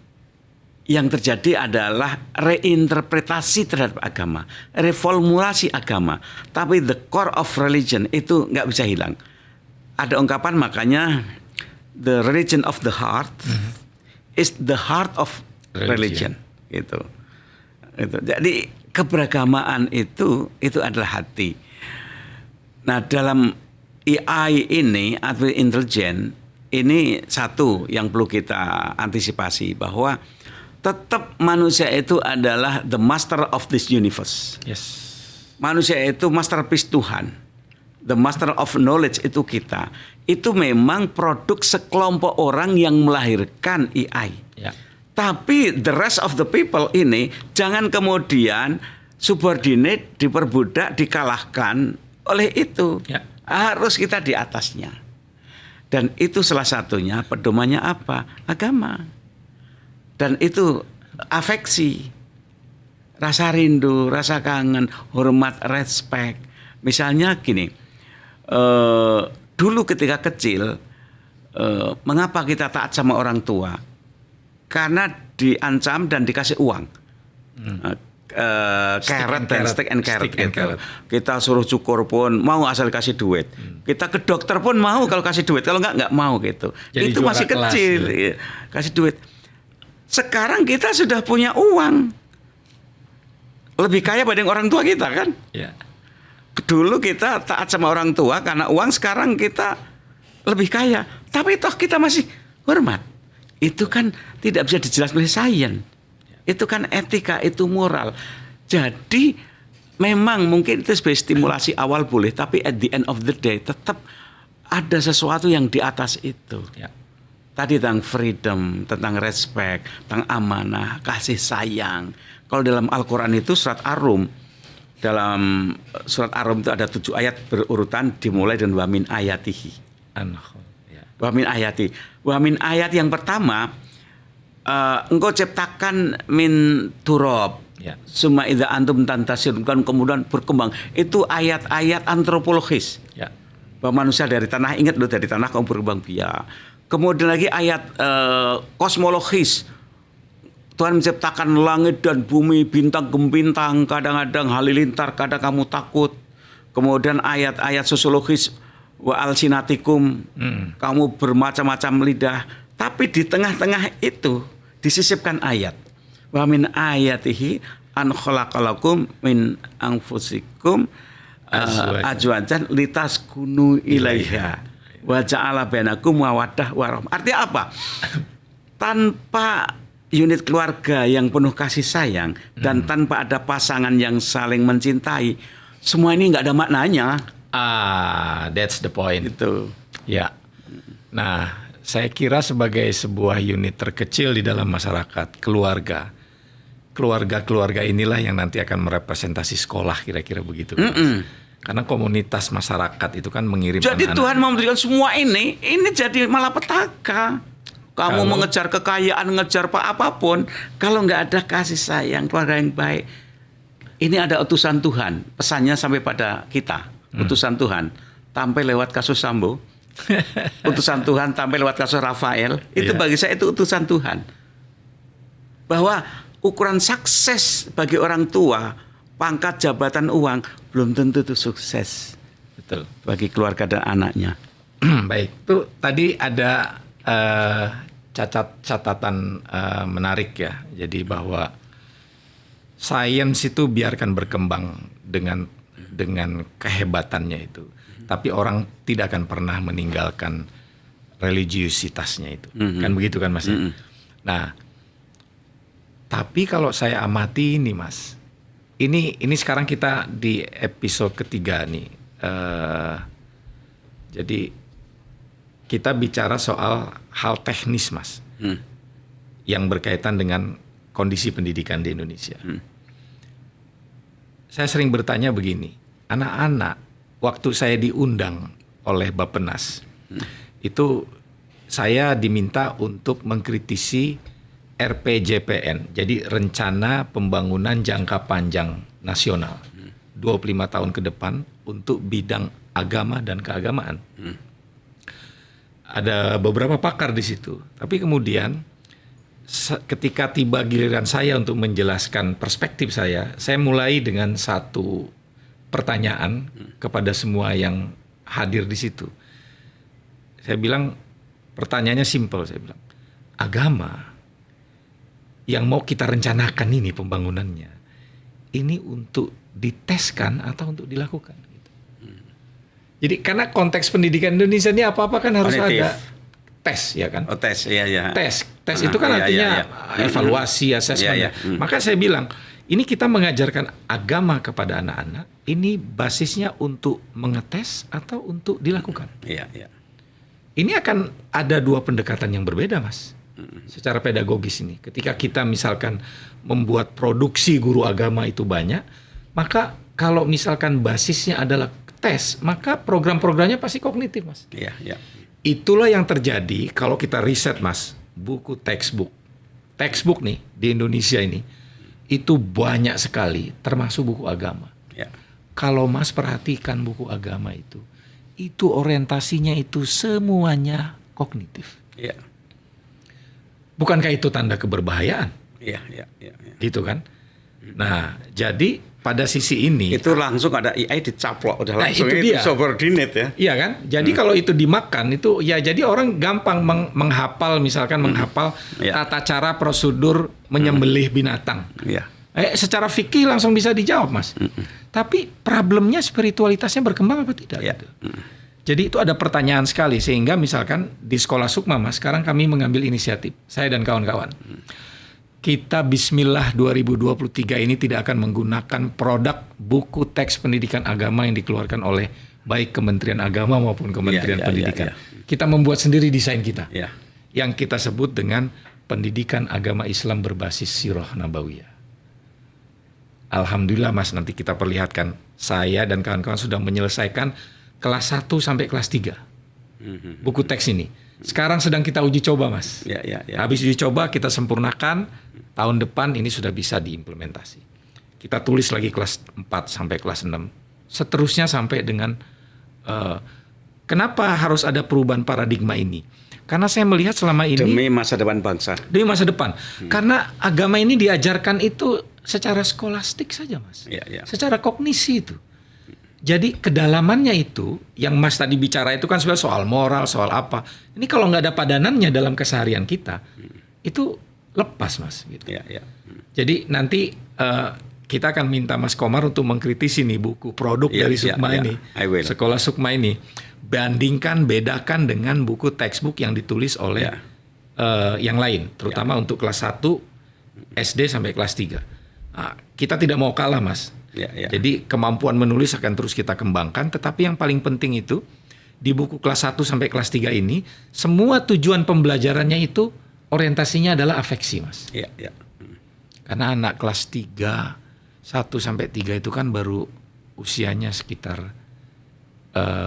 Yang terjadi adalah reinterpretasi terhadap agama, reformulasi agama. Tapi the core of religion itu nggak bisa hilang. Ada ungkapan makanya the religion of the heart is the heart of religion. Gitu. Jadi keberagamaan itu adalah hati. Nah dalam AI ini, artificial intelligence, ini satu yang perlu kita antisipasi bahwa tetap manusia itu adalah the master of this universe. Yes. Manusia itu masterpiece Tuhan. The master of knowledge itu kita. Itu memang produk sekelompok orang yang melahirkan AI. Ya. Tapi the rest of the people ini jangan kemudian subordinate, diperbudak, dikalahkan oleh itu. Ya. Harus kita di atasnya. Dan itu salah satunya pedomannya apa? Agama. Dan itu afeksi, rasa rindu, rasa kangen, hormat, respect. Misalnya gini, dulu ketika kecil, mengapa kita taat sama orang tua? Karena diancam dan dikasih uang. Carrot dan stick and carrot. Kita suruh cukur pun mau asal kasih duit. Kita ke dokter pun mau kalau kasih duit. Kalau enggak mau gitu. Jadi itu masih kelas, kecil. Ya. Kasih duit. Sekarang kita sudah punya uang. Lebih kaya dibanding orang tua kita kan? Ya. Dulu kita taat sama orang tua karena uang, sekarang kita lebih kaya. Tapi toh kita masih hormat. Itu kan tidak bisa dijelaskan oleh sains. Itu kan etika, itu moral. Jadi memang mungkin itu sebagai stimulasi awal boleh, tapi at the end of the day tetap ada sesuatu yang di atas itu. Ya. Tadi tentang freedom, tentang respect, tentang amanah, kasih sayang. Kalau dalam Al-Quran itu surat Ar-Rum, dalam surat Ar-Rum itu ada 7 ayat berurutan dimulai dengan wa min ayatihi. Ya. Wa min ayati. Wa min ayat yang pertama, engkau ciptakan min turab. Ya. Summa idza antum tantasirun, kemudian berkembang. Itu ayat-ayat antropologis. Ya. Bahwa manusia dari tanah, ingat loh, dari tanah kamu berkembang biak. Kemudian lagi ayat kosmologis. Tuhan menciptakan langit dan bumi, bintang gembintang, kadang-kadang halilintar, kadang kamu takut. Kemudian ayat-ayat sosiologis, wa alsinatikum, kamu bermacam-macam lidah. Tapi di tengah-tengah itu disisipkan ayat. Wa min ayatihi an khalaqalakum min anfusikum azwajan litaskunu ilaiha wa ja'ala bainakum mawaddah warahmah. Artinya apa? Tanpa unit keluarga yang penuh kasih sayang dan tanpa ada pasangan yang saling mencintai, semua ini nggak ada maknanya. That's the point. Itu. Ya. Nah, saya kira sebagai sebuah unit terkecil di dalam masyarakat, keluarga inilah yang nanti akan merepresentasi sekolah, kira-kira begitu. Karena komunitas masyarakat itu kan mengirim Jadi anak-anak. Tuhan memberikan semua ini jadi malapetaka. Kamu mengejar kekayaan, ngejar apapun, kalau nggak ada kasih sayang, keluarga yang baik. Ini ada utusan Tuhan, pesannya sampai pada kita. Utusan Tuhan, sampai lewat kasus Sambo. Utusan Tuhan sampai lewat kasus Rafael. Itu bagi saya itu utusan Tuhan. Bahwa ukuran sukses bagi orang tua, pangkat, jabatan, uang, belum tentu itu sukses. Betul. Bagi keluarga dan anaknya. Baik, itu tadi ada catatan menarik ya. Jadi bahwa Sains itu biarkan berkembang dengan kehebatannya itu. Tapi orang tidak akan pernah meninggalkan religiusitasnya itu. Kan begitu kan Mas? Nah, tapi kalau saya amati ini Mas, ini sekarang kita di episode ketiga nih. Jadi kita bicara soal hal teknis Mas, yang berkaitan dengan kondisi pendidikan di Indonesia. Saya sering bertanya begini, anak-anak waktu saya diundang oleh Bappenas, itu saya diminta untuk mengkritisi RPJPN, jadi Rencana Pembangunan Jangka Panjang Nasional, 25 tahun ke depan untuk bidang agama dan keagamaan. Ada beberapa pakar di situ, tapi kemudian ketika tiba giliran saya untuk menjelaskan perspektif saya mulai dengan satu pertanyaan kepada semua yang hadir di situ. Saya bilang, pertanyaannya simpel, saya bilang, agama yang mau kita rencanakan ini pembangunannya, ini untuk diteskan atau untuk dilakukan? Gitu. Jadi karena konteks pendidikan Indonesia ini apa-apa kan harus ada tes, ya kan? Oh, tes, iya. Tes itu kan artinya evaluasi, asesmen. Maka saya bilang, ini kita mengajarkan agama kepada anak-anak, ini basisnya untuk mengetes atau untuk dilakukan. Iya. Ini akan ada dua pendekatan yang berbeda, Mas. Secara pedagogis ini. Ketika kita misalkan membuat produksi guru agama itu banyak, maka kalau misalkan basisnya adalah tes, maka program-programnya pasti kognitif, Mas. Iya. Itulah yang terjadi kalau kita riset, Mas. Buku textbook nih di Indonesia ini itu banyak sekali, termasuk buku agama. Ya. Kalau Mas perhatikan buku agama itu orientasinya itu semuanya kognitif. Iya. Bukankah itu tanda keberbahayaan? Iya. Gitu kan? Nah, jadi pada sisi ini itu langsung ada AI dicaplok, udah langsung itu dia. Subordinate ya. Iya kan? Jadi kalau itu dimakan itu ya jadi orang gampang menghafal misalkan menghafal tata cara prosedur menyembelih binatang. Iya. Secara fikih langsung bisa dijawab, Mas. Tapi problemnya spiritualitasnya berkembang apa tidak? Iya. Gitu. Jadi itu ada pertanyaan sekali sehingga misalkan di Sekolah Sukma, Mas, sekarang kami mengambil inisiatif, saya dan kawan-kawan. Kita Bismillah 2023 ini tidak akan menggunakan produk buku teks pendidikan agama yang dikeluarkan oleh baik Kementerian Agama maupun Kementerian Pendidikan. Kita membuat sendiri desain kita. Yang kita sebut dengan pendidikan agama Islam berbasis sirah nabawiyah. Alhamdulillah, Mas, nanti kita perlihatkan. Saya dan kawan-kawan sudah menyelesaikan kelas 1 sampai kelas 3. Buku teks ini. Sekarang sedang kita uji coba, Mas. Habis uji coba kita sempurnakan, tahun depan ini sudah bisa diimplementasi. Kita tulis lagi kelas 4 sampai kelas 6. Seterusnya sampai dengan kenapa harus ada perubahan paradigma ini? Karena saya melihat selama ini demi masa depan bangsa. Demi masa depan. Karena agama ini diajarkan itu secara skolastik saja, Mas. Secara kognisi itu. Jadi kedalamannya itu yang Mas tadi bicara itu kan sebenarnya soal moral, soal apa. Ini kalau nggak ada padanannya dalam keseharian kita, itu lepas, Mas. Gitu. Jadi nanti kita akan minta Mas Komar untuk mengkritisi nih buku produk dari Sukma ini, Sekolah Sukma ini. Bandingkan, bedakan dengan buku textbook yang ditulis oleh yang lain, terutama untuk kelas 1 SD sampai kelas 3. Nah, kita tidak mau kalah, Mas. Jadi kemampuan menulis akan terus kita kembangkan, tetapi yang paling penting itu di buku kelas 1 sampai kelas 3 ini semua tujuan pembelajarannya itu orientasinya adalah afeksi, Mas. Karena anak kelas 3 1 sampai 3 itu kan baru usianya sekitar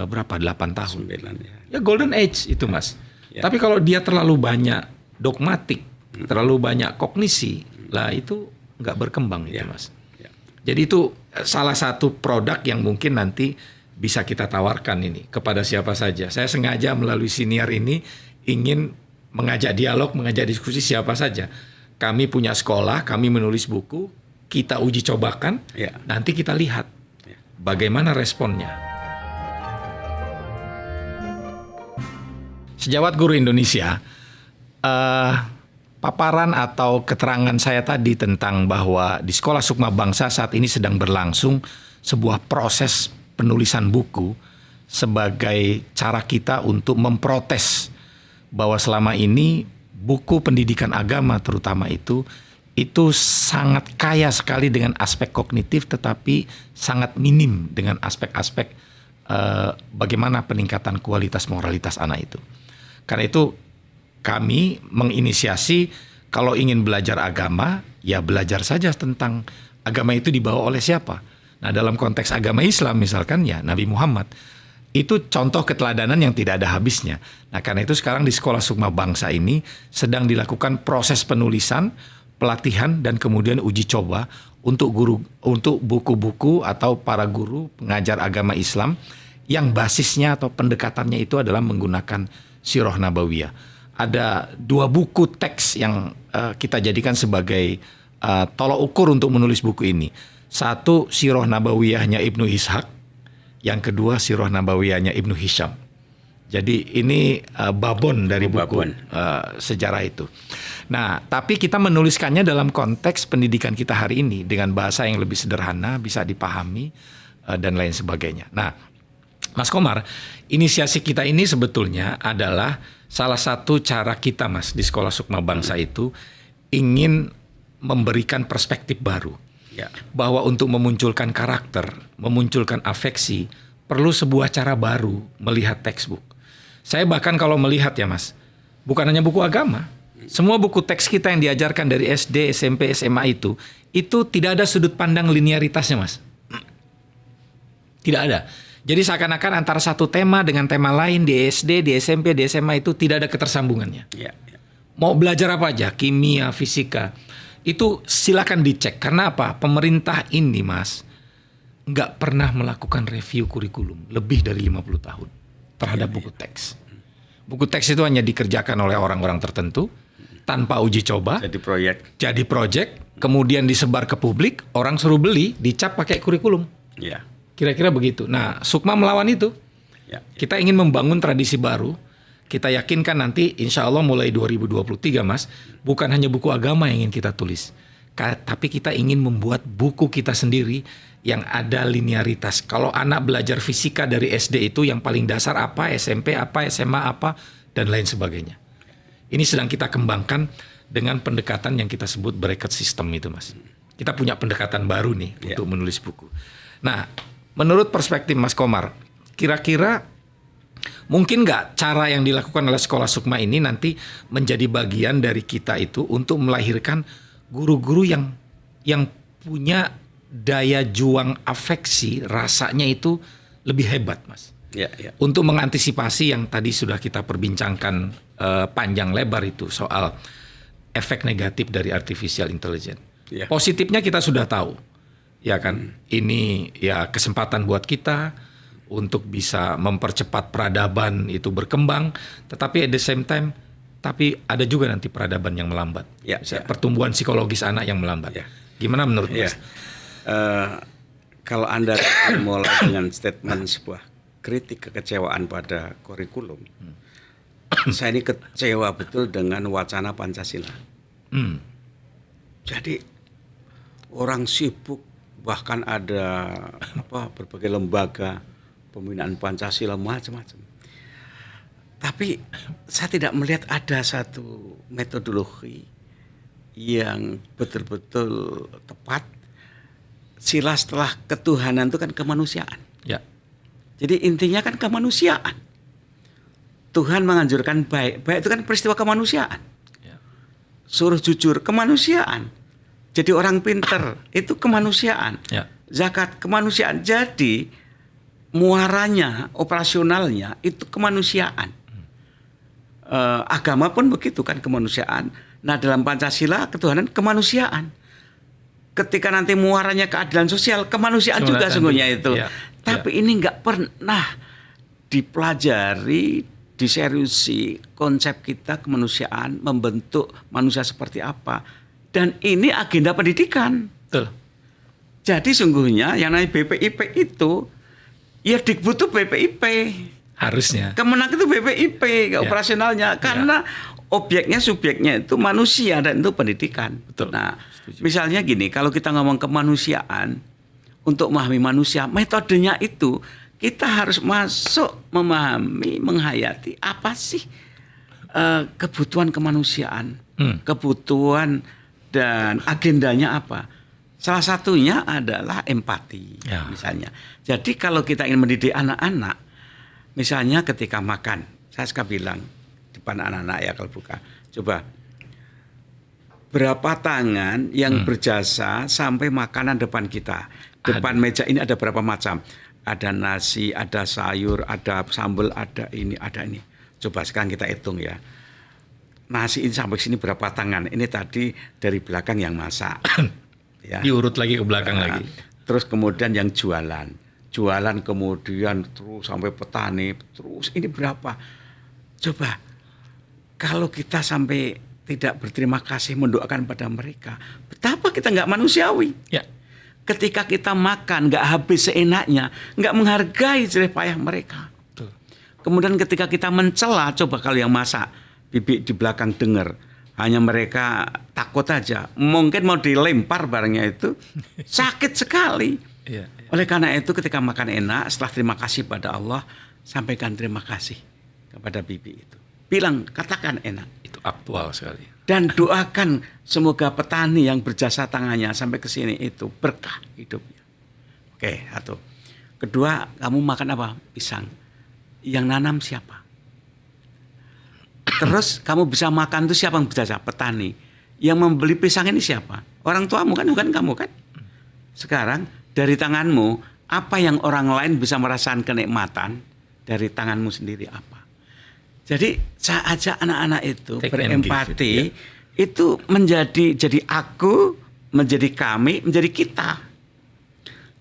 berapa? 8 tahun. 9, ya golden age itu, Mas. Tapi kalau dia terlalu banyak dogmatik, terlalu banyak kognisi, lah itu nggak berkembang itu, Mas. Jadi itu salah satu produk yang mungkin nanti bisa kita tawarkan ini kepada siapa saja. Saya sengaja melalui siniar ini ingin mengajak dialog, mengajak diskusi siapa saja. Kami punya sekolah, kami menulis buku, kita uji cobakan, nanti kita lihat bagaimana responnya. Sejawat guru Indonesia, paparan atau keterangan saya tadi tentang bahwa di Sekolah Sukma Bangsa saat ini sedang berlangsung sebuah proses penulisan buku sebagai cara kita untuk memprotes bahwa selama ini buku pendidikan agama terutama itu sangat kaya sekali dengan aspek kognitif tetapi sangat minim dengan aspek-aspek bagaimana peningkatan kualitas moralitas anak itu. Karena itu kami menginisiasi kalau ingin belajar agama, ya belajar saja tentang agama itu dibawa oleh siapa. Nah, dalam konteks agama Islam misalkan ya Nabi Muhammad. Itu contoh keteladanan yang tidak ada habisnya. Nah, karena itu sekarang di Sekolah Sukma Bangsa ini sedang dilakukan proses penulisan, pelatihan dan kemudian uji coba untuk buku-buku atau para guru pengajar agama Islam yang basisnya atau pendekatannya itu adalah menggunakan Sirah Nabawiyah. Ada 2 buku teks yang kita jadikan sebagai tolok ukur untuk menulis buku ini. Satu, Sirah Nabawiyahnya Ibnu Ishaq. Yang kedua, Sirah Nabawiyahnya Ibnu Hisham. Jadi ini babon dari buku sejarah itu. Nah, tapi kita menuliskannya dalam konteks pendidikan kita hari ini dengan bahasa yang lebih sederhana, bisa dipahami dan lain sebagainya. Nah, Mas Komar, inisiasi kita ini sebetulnya adalah salah satu cara kita, Mas, di Sekolah Sukma Bangsa itu ingin memberikan perspektif baru. Ya. Bahwa untuk memunculkan karakter, memunculkan afeksi, perlu sebuah cara baru melihat textbook. Saya bahkan kalau melihat ya, Mas, bukan hanya buku agama, semua buku teks kita yang diajarkan dari SD, SMP, SMA itu tidak ada sudut pandang linearitasnya, Mas. Tidak ada. Jadi seakan-akan antara satu tema dengan tema lain di SD, di SMP, di SMA itu tidak ada ketersambungannya. Ya. Mau belajar apa aja, kimia, fisika, itu silakan dicek. Karena apa? Pemerintah ini, Mas, nggak pernah melakukan review kurikulum lebih dari 50 tahun terhadap buku teks. Buku teks itu hanya dikerjakan oleh orang-orang tertentu tanpa uji coba. Jadi proyek, kemudian disebar ke publik, orang suruh beli, dicap pakai kurikulum. Ya. Kira-kira begitu. Nah, Sukma melawan itu. Ya. Kita ingin membangun tradisi baru. Kita yakinkan nanti insya Allah mulai 2023, Mas, bukan hanya buku agama yang ingin kita tulis. Tapi kita ingin membuat buku kita sendiri yang ada linearitas. Kalau anak belajar fisika dari SD itu yang paling dasar apa, SMP apa, SMA apa, dan lain sebagainya. Ini sedang kita kembangkan dengan pendekatan yang kita sebut bracket system itu, Mas. Kita punya pendekatan baru nih untuk menulis buku. Nah, menurut perspektif Mas Komar, kira-kira mungkin nggak cara yang dilakukan oleh Sekolah Sukma ini nanti menjadi bagian dari kita itu untuk melahirkan guru-guru yang punya daya juang afeksi, rasanya itu lebih hebat, Mas. Untuk mengantisipasi yang tadi sudah kita perbincangkan panjang lebar itu soal efek negatif dari artificial intelligence. Positifnya kita sudah tahu. Ya kan, ini ya kesempatan buat kita untuk bisa mempercepat peradaban itu berkembang, tetapi at the same time, tapi ada juga nanti peradaban yang melambat, pertumbuhan psikologis anak yang melambat. Gimana menurut Mas? Kalau Anda mulai dengan statement sebuah kritik kekecewaan pada kurikulum, saya ini kecewa betul dengan wacana Pancasila. Jadi orang sibuk, bahkan ada berbagai lembaga pembinaan Pancasila macam-macam. Tapi saya tidak melihat ada satu metodologi yang betul-betul tepat. Sila setelah ketuhanan itu kan kemanusiaan. Ya. Jadi intinya kan kemanusiaan. Tuhan menganjurkan baik. Baik itu kan peristiwa kemanusiaan. Ya. Suruh jujur, kemanusiaan. Jadi orang pinter itu kemanusiaan. Ya. Zakat kemanusiaan. Jadi muaranya, operasionalnya itu kemanusiaan. Agama pun begitu kan, kemanusiaan. Nah, dalam Pancasila ketuhanan kemanusiaan. Ketika nanti muaranya keadilan sosial, kemanusiaan juga sungguhnya itu. Ya. Tapi ini nggak pernah dipelajari, diseriusi konsep kita kemanusiaan, membentuk manusia seperti apa. Dan ini agenda pendidikan. Betul. Jadi sungguhnya yang namanya BPIP itu, ya Dikbud itu BPIP. Harusnya. Kemenang itu BPIP operasionalnya karena objeknya subjeknya itu manusia dan itu pendidikan. Betul. Nah, Setuju. misalnya gini, kalau kita ngomong kemanusiaan untuk memahami manusia, metodenya itu kita harus masuk memahami, menghayati apa sih kebutuhan kemanusiaan, kebutuhan dan agendanya apa. Salah satunya adalah empati, misalnya. Jadi kalau kita ingin mendidik anak-anak, misalnya ketika makan, saya suka bilang depan anak-anak ya kalau buka, coba berapa tangan yang berjasa sampai makanan depan kita. Depan meja ini ada berapa macam? Ada nasi, ada sayur, ada sambal, ada ini, ada ini. Coba sekarang kita hitung ya. Nasi ini sampai sini berapa tangan? Ini tadi dari belakang yang masak. Ya. Diurut lagi ke belakang lagi. Terus kemudian yang jualan kemudian terus sampai petani, terus ini berapa? Coba kalau kita sampai tidak berterima kasih mendoakan pada mereka, betapa kita nggak manusiawi. Ya. Ketika kita makan nggak habis seenaknya, nggak menghargai jerih payah mereka. Betul. Kemudian ketika kita mencela, coba kalau yang masak, bibi di belakang dengar, hanya mereka takut aja. Mungkin mau dilempar barangnya itu, sakit sekali. Iya. Oleh karena itu ketika makan enak, setelah terima kasih pada Allah, sampaikan terima kasih kepada bibi itu. Bilang, katakan enak. Itu aktual sekali. Dan doakan semoga petani yang berjasa tangannya sampai ke sini itu berkah hidupnya. Oke, satu. Kedua, kamu makan apa? Pisang. Yang nanam siapa? Terus kamu bisa makan itu siapa yang berjasa? Petani. Yang membeli pisang ini siapa? Orang tuamu kan, bukan kamu kan? Sekarang dari tanganmu, apa yang orang lain bisa merasakan kenikmatan, dari tanganmu sendiri apa? Jadi saya ajak anak-anak itu Take berempati, and give, itu jadi aku, menjadi kami, menjadi kita.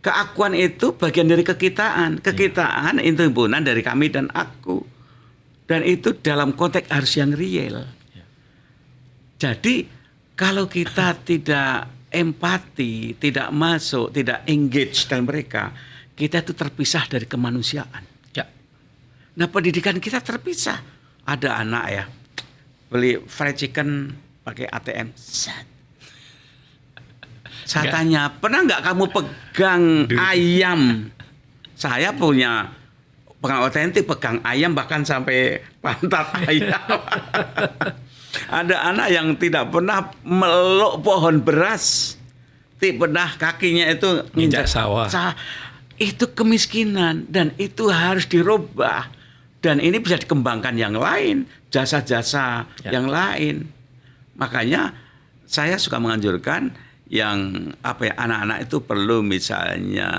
Keakuan itu bagian dari kekitaan. Kekitaan itu himpunan dari kami dan aku. Dan itu dalam konteks harus yang real. Jadi kalau kita tidak empati, tidak masuk, tidak engage dengan mereka, kita itu terpisah dari kemanusiaan. Ya. Nah, pendidikan kita terpisah. Ada anak ya, beli fried chicken pakai ATM. Saya tanya, pernah nggak kamu pegang ayam? Saya punya pengalaman otentik pegang ayam bahkan sampai pantat ayam. Ada anak yang tidak pernah meluk pohon beras, tidak pernah kakinya itu nginjak sawah. Itu kemiskinan dan itu harus dirubah. Dan ini bisa dikembangkan yang lain, jasa-jasa yang lain. Makanya saya suka menganjurkan yang anak-anak itu perlu misalnya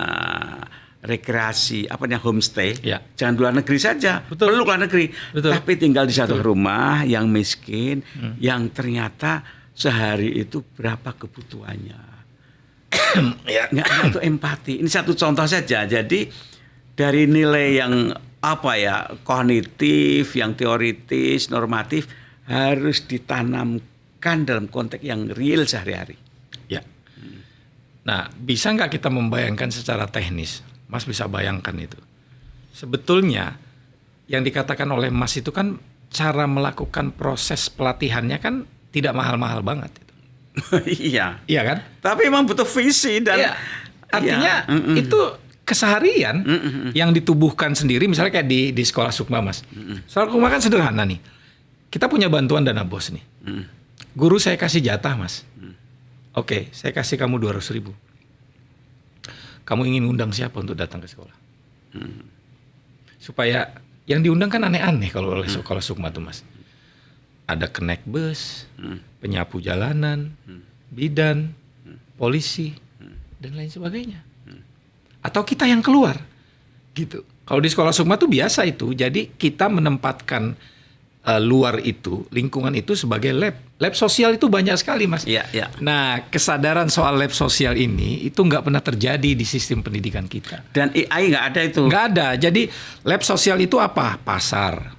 rekreasi, homestay. Ya. Jangan luar negeri saja, Betul. perlu luar negeri. Betul. Tapi tinggal di satu rumah yang miskin, yang ternyata sehari itu berapa kebutuhannya. Itu empati. Ini satu contoh saja. Jadi dari nilai yang kognitif, yang teoritis, normatif harus ditanamkan dalam konteks yang real sehari-hari. Ya. Nah, bisa nggak kita membayangkan secara teknis? Mas bisa bayangkan itu. Sebetulnya yang dikatakan oleh Mas itu kan cara melakukan proses pelatihannya kan tidak mahal-mahal banget itu. Iya. Iya kan? Tapi memang butuh visi dan artinya itu keseharian yang ditubuhkan sendiri, misalnya kayak di sekolah Sukma, Mas. Sekolah Sukma kan sederhana nih. Kita punya bantuan dana bos nih. Guru saya kasih jatah, Mas. Oke, saya kasih kamu 200.000. Kamu ingin undang siapa untuk datang ke sekolah? Supaya yang diundang kan aneh-aneh kalau oleh sekolah Sukma tuh, Mas. Ada kenek bus, penyapu jalanan, bidan, polisi, dan lain sebagainya. Atau kita yang keluar gitu. Kalau di sekolah Sukma tuh biasa itu. Jadi kita menempatkan luar itu, lingkungan itu sebagai lab. Lab sosial itu banyak sekali, Mas. Iya, iya. Nah, kesadaran soal lab sosial ini itu nggak pernah terjadi di sistem pendidikan kita. Dan AI nggak ada itu. Nggak ada. Jadi lab sosial itu apa? Pasar,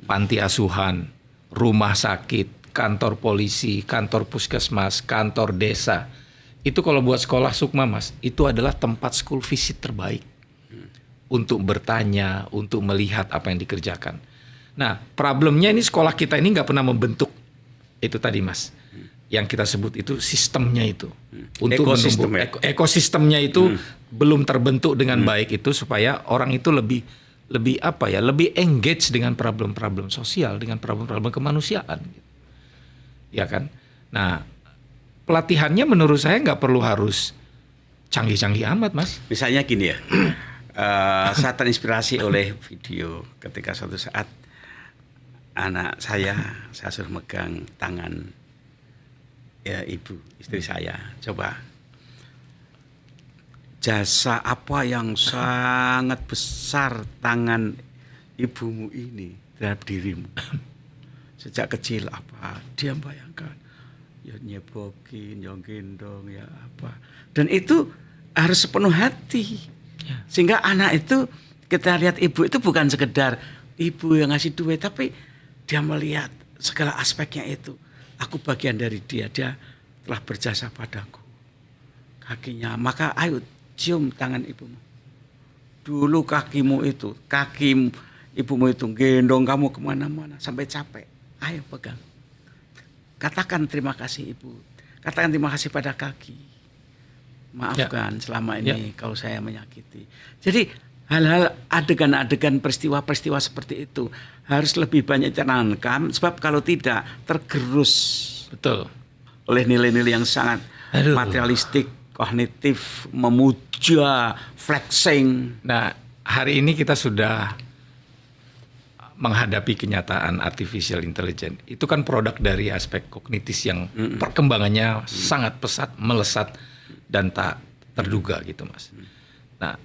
panti asuhan, rumah sakit, kantor polisi, kantor puskesmas, kantor desa. Itu kalau buat sekolah Sukma, Mas, itu adalah tempat school visit terbaik. untuk bertanya, untuk melihat apa yang dikerjakan. Nah, problemnya ini sekolah kita ini nggak pernah membentuk itu tadi Mas. Yang kita sebut itu sistemnya itu. Untuk Ekosistem, ekosistemnya itu belum terbentuk dengan baik itu supaya orang itu lebih engage dengan problem-problem sosial, dengan problem-problem kemanusiaan. Ya kan? Nah, pelatihannya menurut saya nggak perlu harus canggih-canggih amat, Mas. Misalnya gini ya, saya terinspirasi oleh video ketika suatu saat anak saya suruh megang tangan ya ibu, istri saya. Coba, jasa apa yang sangat besar tangan ibumu ini terhadap dirimu? Sejak kecil apa? Dia bayangkan, ya nyebokin, ya gendong, ya apa. Dan itu harus sepenuh hati. Sehingga anak itu, kita lihat ibu itu bukan sekedar ibu yang ngasih duit, tapi dia melihat segala aspeknya itu. Aku bagian dari dia telah berjasa padaku. Kakinya, maka ayo cium tangan ibumu. Dulu kaki ibumu itu gendong kamu kemana-mana sampai capek. Ayo pegang. Katakan terima kasih ibu. Katakan terima kasih pada kaki. Maafkan selama ini kalau saya menyakiti. Jadi hal-hal adegan-adegan peristiwa-peristiwa seperti itu harus lebih banyak ditanamkan, sebab kalau tidak tergerus oleh nilai-nilai yang sangat materialistik, kognitif, memuja, flexing. Nah, hari ini kita sudah menghadapi kenyataan artificial intelligence. Itu kan produk dari aspek kognitif yang perkembangannya sangat pesat, melesat dan tak terduga gitu, Mas. Nah,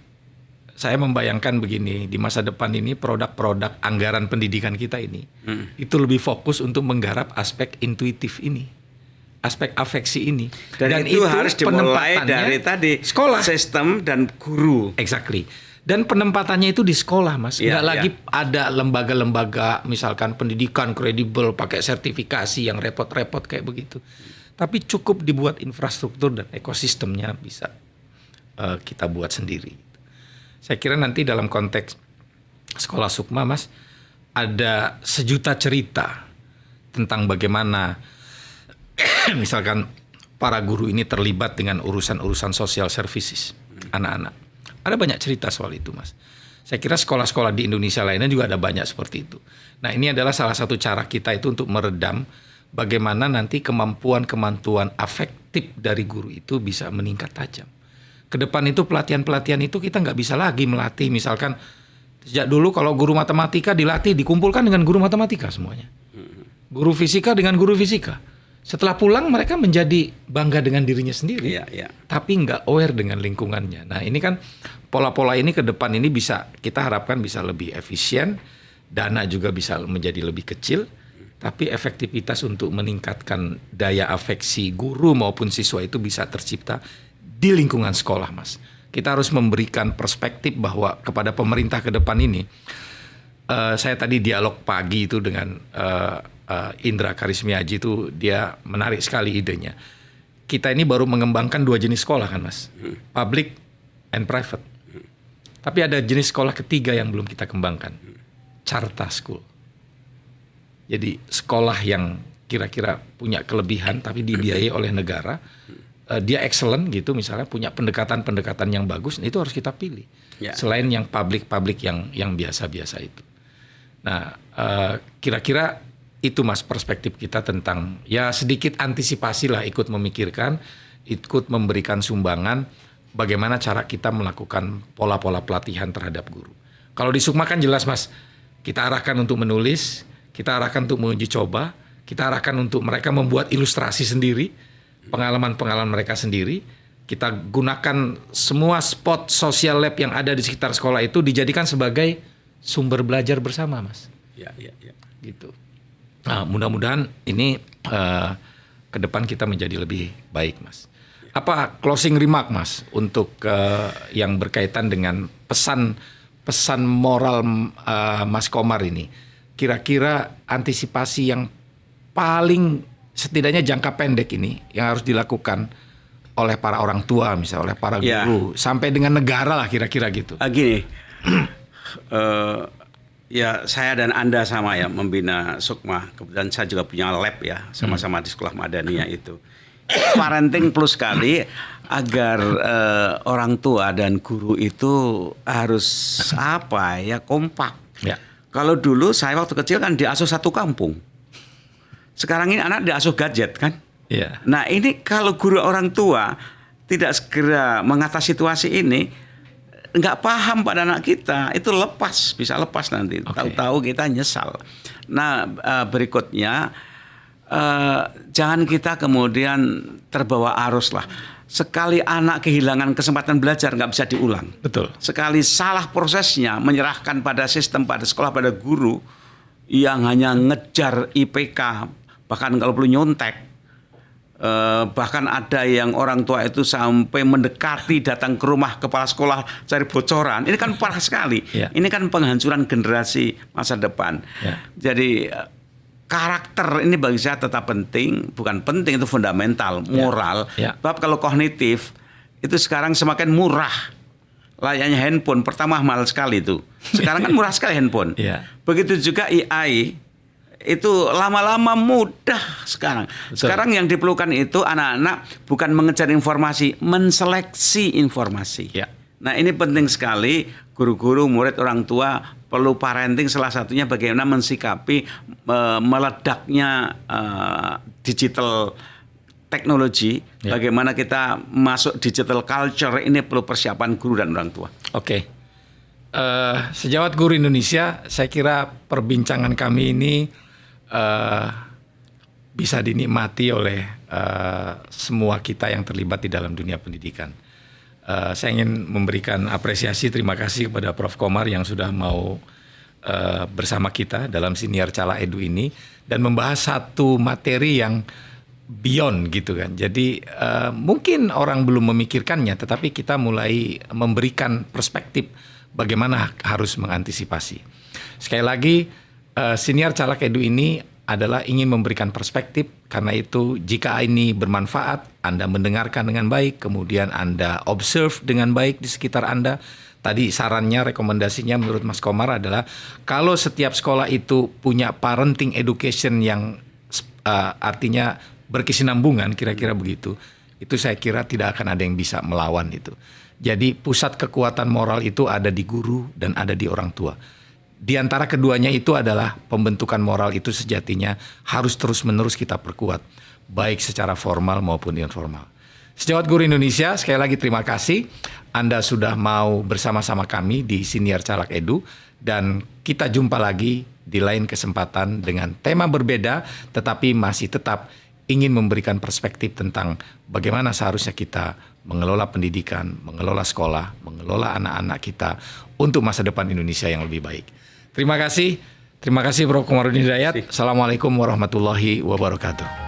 saya membayangkan begini, di masa depan ini produk-produk anggaran pendidikan kita ini itu lebih fokus untuk menggarap aspek intuitif ini, aspek afeksi ini. Dan itu harus dimulai dari tadi sekolah, sistem dan guru. Exactly. Dan penempatannya itu di sekolah, Mas. Nggak lagi ada lembaga-lembaga misalkan pendidikan kredibel pakai sertifikasi yang repot-repot kayak begitu. Tapi cukup dibuat infrastruktur dan ekosistemnya bisa kita buat sendiri. Saya kira nanti dalam konteks sekolah Sukma, Mas, ada sejuta cerita tentang bagaimana misalkan para guru ini terlibat dengan urusan-urusan social services anak-anak. Ada banyak cerita soal itu, Mas. Saya kira sekolah-sekolah di Indonesia lainnya juga ada banyak seperti itu. Nah, ini adalah salah satu cara kita itu untuk meredam bagaimana nanti kemampuan afektif dari guru itu bisa meningkat tajam. Ke depan itu pelatihan-pelatihan itu kita nggak bisa lagi melatih, misalkan sejak dulu kalau guru matematika dilatih, dikumpulkan dengan guru matematika semuanya. Guru fisika dengan guru fisika. Setelah pulang mereka menjadi bangga dengan dirinya sendiri, tapi nggak aware dengan lingkungannya. Nah, ini kan pola-pola ini ke depan ini bisa kita harapkan bisa lebih efisien, dana juga bisa menjadi lebih kecil, tapi efektivitas untuk meningkatkan daya afeksi guru maupun siswa itu bisa tercipta di lingkungan sekolah, Mas. Kita harus memberikan perspektif bahwa kepada pemerintah ke depan ini, saya tadi dialog pagi itu dengan Indra Karismiaji itu, dia menarik sekali idenya. Kita ini baru mengembangkan 2 jenis sekolah kan, Mas, public and private. Tapi ada jenis sekolah ketiga yang belum kita kembangkan, charter school. Jadi sekolah yang kira-kira punya kelebihan tapi dibiayai oleh negara. Dia excellent gitu, misalnya punya pendekatan-pendekatan yang bagus, itu harus kita pilih. Selain yang public yang biasa-biasa itu. Nah, kira-kira itu, Mas, perspektif kita tentang ya sedikit antisipasi lah, ikut memikirkan, ikut memberikan sumbangan bagaimana cara kita melakukan pola-pola pelatihan terhadap guru. Kalau di Sukma kan jelas, Mas, kita arahkan untuk menulis, kita arahkan untuk menguji coba, kita arahkan untuk mereka membuat ilustrasi sendiri, pengalaman-pengalaman mereka sendiri. Kita gunakan semua spot social lab yang ada di sekitar sekolah itu dijadikan sebagai sumber belajar bersama, Mas. Gitu. Nah, mudah-mudahan ini ke depan kita menjadi lebih baik, Mas. Apa closing remark, Mas, untuk yang berkaitan dengan pesan moral Mas Komar ini? Kira-kira antisipasi yang paling setidaknya jangka pendek ini yang harus dilakukan oleh para orang tua, misalnya oleh para guru, sampai dengan negara lah kira-kira gitu. Gini, Ya saya dan Anda sama ya membina Sukma. Kebetulan saya juga punya lab ya, sama-sama di Sekolah Madaniyah itu. Parenting plus sekali agar orang tua dan guru itu harus kompak. Ya. Kalau dulu saya waktu kecil kan diasuh satu kampung. Sekarang ini anak diasuh gadget kan. Ya. Nah ini kalau guru orang tua tidak segera mengatasi situasi ini, nggak paham pada anak kita, itu bisa lepas nanti. Tahu-tahu kita nyesal. Nah berikutnya jangan kita kemudian terbawa arus lah. Sekali anak kehilangan kesempatan belajar nggak bisa diulang. Betul. Sekali salah prosesnya, menyerahkan pada sistem, pada sekolah, pada guru yang hanya ngejar IPK, bahkan kalau perlu nyontek. Bahkan ada yang orang tua itu sampai mendekati datang ke rumah kepala sekolah cari bocoran. Ini kan parah sekali. Ya. Ini kan penghancuran generasi masa depan. Ya. Jadi karakter ini bagi saya tetap penting. Bukan penting, itu fundamental, moral. Ya. Sebab kalau kognitif itu sekarang semakin murah. Layaknya handphone, pertama mahal sekali itu. Sekarang kan murah sekali handphone. Ya. Begitu juga AI. Itu lama-lama mudah sekarang. Betul. Sekarang yang diperlukan itu anak-anak bukan mengejar informasi, menseleksi informasi. Ya. Nah ini penting sekali, guru-guru, murid, orang tua perlu parenting, salah satunya bagaimana mensikapi meledaknya digital teknologi. Ya. Bagaimana kita masuk digital culture, ini perlu persiapan guru dan orang tua. Oke. Sejawat Guru Indonesia, saya kira perbincangan kami ini bisa dinikmati oleh semua kita yang terlibat di dalam dunia pendidikan. Saya ingin memberikan apresiasi, terima kasih kepada Prof. Komar yang sudah mau bersama kita dalam Siniar Cala Edu ini dan membahas satu materi yang beyond gitu kan. Jadi mungkin orang belum memikirkannya, tetapi kita mulai memberikan perspektif bagaimana harus mengantisipasi. Sekali lagi, Siniar Cala Edu ini adalah ingin memberikan perspektif, karena itu jika ini bermanfaat, Anda mendengarkan dengan baik, kemudian Anda observe dengan baik di sekitar Anda. Tadi sarannya, rekomendasinya menurut Mas Komar adalah kalau setiap sekolah itu punya parenting education yang artinya berkesinambungan, kira-kira begitu, itu saya kira tidak akan ada yang bisa melawan itu. Jadi pusat kekuatan moral itu ada di guru dan ada di orang tua. Di antara keduanya itu adalah pembentukan moral itu sejatinya harus terus-menerus kita perkuat, baik secara formal maupun informal. Sejawat Guru Indonesia, sekali lagi terima kasih Anda sudah mau bersama-sama kami di Siniar Cala Edu, dan kita jumpa lagi di lain kesempatan dengan tema berbeda, tetapi masih tetap ingin memberikan perspektif tentang bagaimana seharusnya kita mengelola pendidikan, mengelola sekolah, mengelola anak-anak kita untuk masa depan Indonesia yang lebih baik. Terima kasih Prof. Komarudin Hidayat. Assalamualaikum warahmatullahi wabarakatuh.